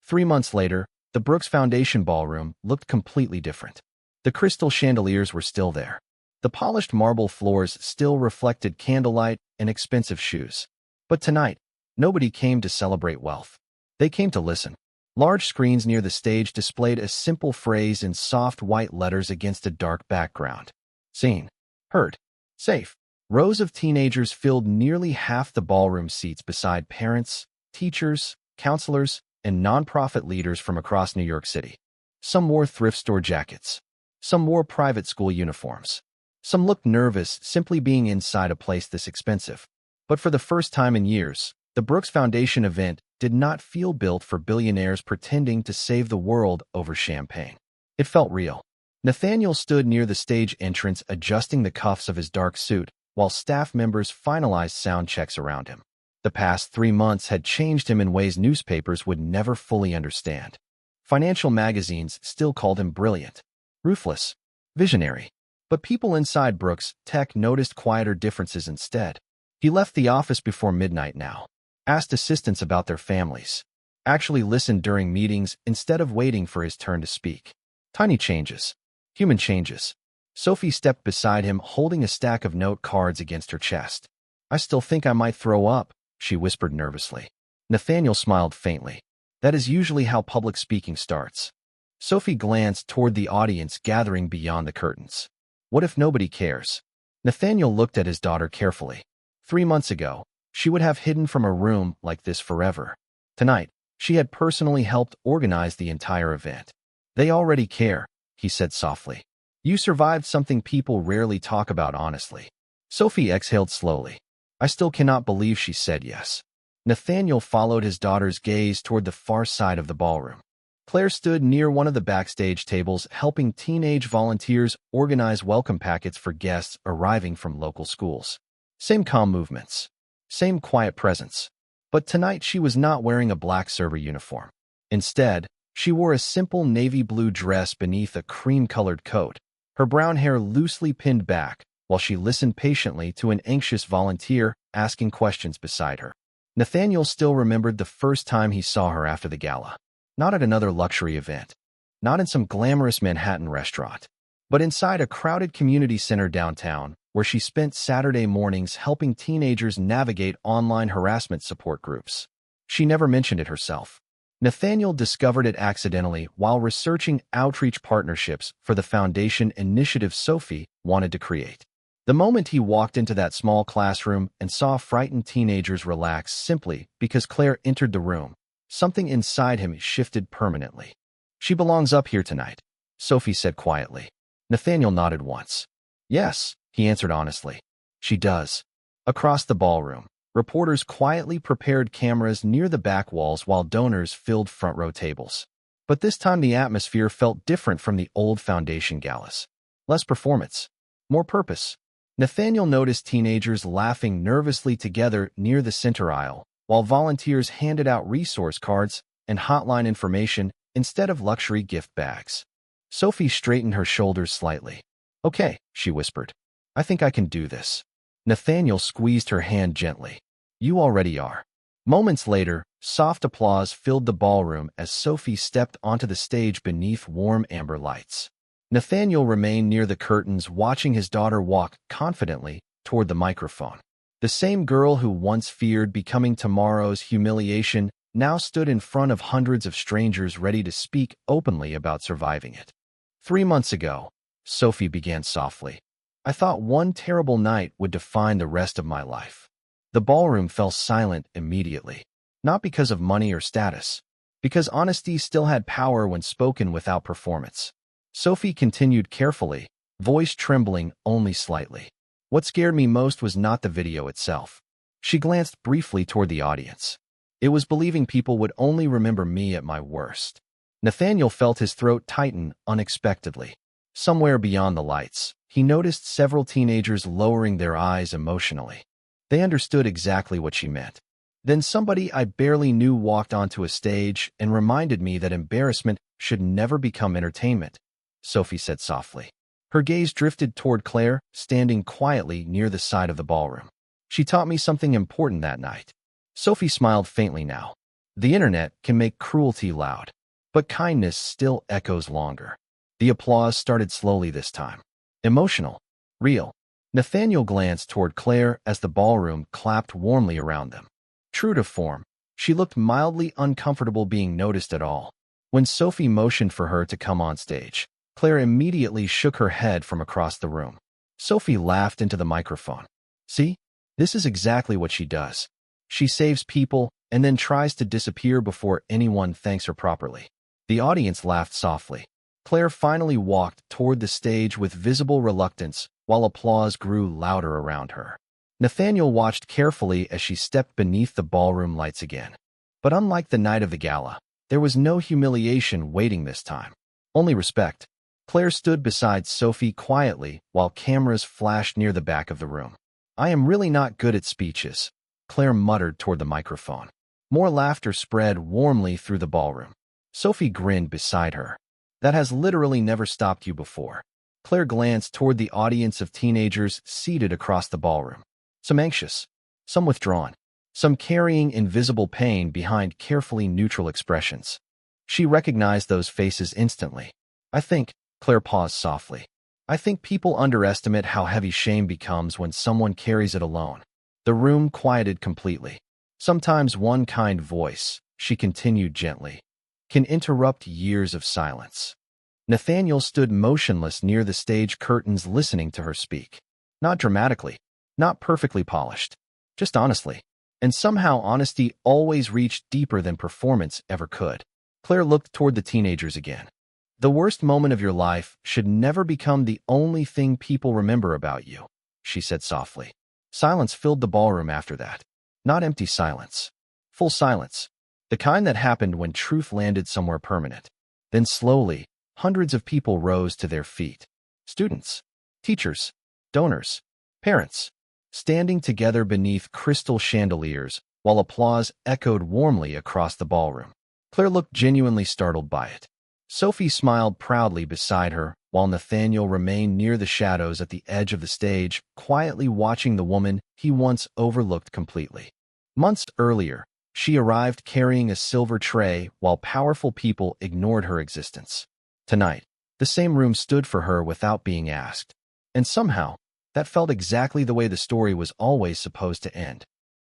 3 months later, the Brooks Foundation ballroom looked completely different. The crystal chandeliers were still there. The polished marble floors still reflected candlelight and expensive shoes. But tonight, nobody came to celebrate wealth. They came to listen. Large screens near the stage displayed a simple phrase in soft white letters against a dark background. Seen. Heard. Safe. Rows of teenagers filled nearly half the ballroom seats beside parents, teachers, counselors, and nonprofit leaders from across New York City. Some wore thrift store jackets. Some wore private school uniforms. Some looked nervous simply being inside a place this expensive. But for the first time in years, the Brooks Foundation event did not feel built for billionaires pretending to save the world over champagne. It felt real. Nathaniel stood near the stage entrance adjusting the cuffs of his dark suit, while staff members finalized sound checks around him. The past 3 months had changed him in ways newspapers would never fully understand. Financial magazines still called him brilliant, ruthless, visionary. But people inside Brooks Tech noticed quieter differences instead. He left the office before midnight now, asked assistants about their families, actually listened during meetings instead of waiting for his turn to speak. Tiny changes. Human changes. Sophie stepped beside him, holding a stack of note cards against her chest. I still think I might throw up, she whispered nervously. Nathaniel smiled faintly. That is usually how public speaking starts. Sophie glanced toward the audience gathering beyond the curtains. What if nobody cares? Nathaniel looked at his daughter carefully. 3 months ago, she would have hidden from a room like this forever. Tonight, she had personally helped organize the entire event. They already care, he said softly. You survived something people rarely talk about honestly. Sophie exhaled slowly. I still cannot believe she said yes. Nathaniel followed his daughter's gaze toward the far side of the ballroom. Claire stood near one of the backstage tables helping teenage volunteers organize welcome packets for guests arriving from local schools. Same calm movements. Same quiet presence. But tonight she was not wearing a black server uniform. Instead, she wore a simple navy blue dress beneath a cream-colored coat, her brown hair loosely pinned back, while she listened patiently to an anxious volunteer asking questions beside her. Nathaniel still remembered the first time he saw her after the gala. Not at another luxury event, not in some glamorous Manhattan restaurant, but inside a crowded community center downtown, where she spent Saturday mornings helping teenagers navigate online harassment support groups. She never mentioned it herself. Nathaniel discovered it accidentally while researching outreach partnerships for the foundation initiative Sophie wanted to create. The moment he walked into that small classroom and saw frightened teenagers relax simply because Claire entered the room, something inside him shifted permanently. "She belongs up here tonight," Sophie said quietly. Nathaniel nodded once. "Yes," he answered honestly. "She does." Across the ballroom, reporters quietly prepared cameras near the back walls while donors filled front-row tables. But this time the atmosphere felt different from the old foundation galas. Less performance, more purpose. Nathaniel noticed teenagers laughing nervously together near the center aisle, while volunteers handed out resource cards and hotline information instead of luxury gift bags. Sophie straightened her shoulders slightly. "Okay," she whispered. "I think I can do this." Nathaniel squeezed her hand gently. "You already are." Moments later, soft applause filled the ballroom as Sophie stepped onto the stage beneath warm amber lights. Nathaniel remained near the curtains watching his daughter walk confidently toward the microphone. The same girl who once feared becoming tomorrow's humiliation now stood in front of hundreds of strangers ready to speak openly about surviving it. 3 months ago, Sophie began softly, "I thought one terrible night would define the rest of my life." The ballroom fell silent immediately, not because of money or status, because honesty still had power when spoken without performance. Sophie continued carefully, voice trembling only slightly. "What scared me most was not the video itself." She glanced briefly toward the audience. "It was believing people would only remember me at my worst." Nathaniel felt his throat tighten unexpectedly. Somewhere beyond the lights, he noticed several teenagers lowering their eyes emotionally. They understood exactly what she meant. Then somebody I barely knew walked onto a stage and reminded me that embarrassment should never become entertainment, Sophie said softly. Her gaze drifted toward Claire, standing quietly near the side of the ballroom. "She taught me something important that night." Sophie smiled faintly now. "The internet can make cruelty loud, but kindness still echoes longer." The applause started slowly this time. Emotional, real. Nathaniel glanced toward Claire as the ballroom clapped warmly around them. True to form, she looked mildly uncomfortable being noticed at all. When Sophie motioned for her to come on stage, Claire immediately shook her head from across the room. Sophie laughed into the microphone. "See? This is exactly what she does. She saves people and then tries to disappear before anyone thanks her properly." The audience laughed softly. Claire finally walked toward the stage with visible reluctance while applause grew louder around her. Nathaniel watched carefully as she stepped beneath the ballroom lights again. But unlike the night of the gala, there was no humiliation waiting this time. Only respect. Claire stood beside Sophie quietly while cameras flashed near the back of the room. "I am really not good at speeches," Claire muttered toward the microphone. More laughter spread warmly through the ballroom. Sophie grinned beside her. "That has literally never stopped you before." Claire glanced toward the audience of teenagers seated across the ballroom. Some anxious, some withdrawn, some carrying invisible pain behind carefully neutral expressions. She recognized those faces instantly. "I think," Claire paused softly, "I think people underestimate how heavy shame becomes when someone carries it alone." The room quieted completely. "Sometimes one kind voice," she continued gently, "can interrupt years of silence." Nathaniel stood motionless near the stage curtains listening to her speak. Not dramatically, not perfectly polished, just honestly. And somehow honesty always reached deeper than performance ever could. Claire looked toward the teenagers again. "The worst moment of your life should never become the only thing people remember about you," she said softly. Silence filled the ballroom after that. Not empty silence. Full silence. The kind that happened when truth landed somewhere permanent. Then slowly, hundreds of people rose to their feet. Students, teachers, donors, parents. standing together beneath crystal chandeliers, while applause echoed warmly across the ballroom. Claire looked genuinely startled by it. Sophie smiled proudly beside her, while Nathaniel remained near the shadows at the edge of the stage, quietly watching the woman he once overlooked completely. Months earlier, she arrived carrying a silver tray while powerful people ignored her existence. Tonight, the same room stood for her without being asked. And somehow, that felt exactly the way the story was always supposed to end.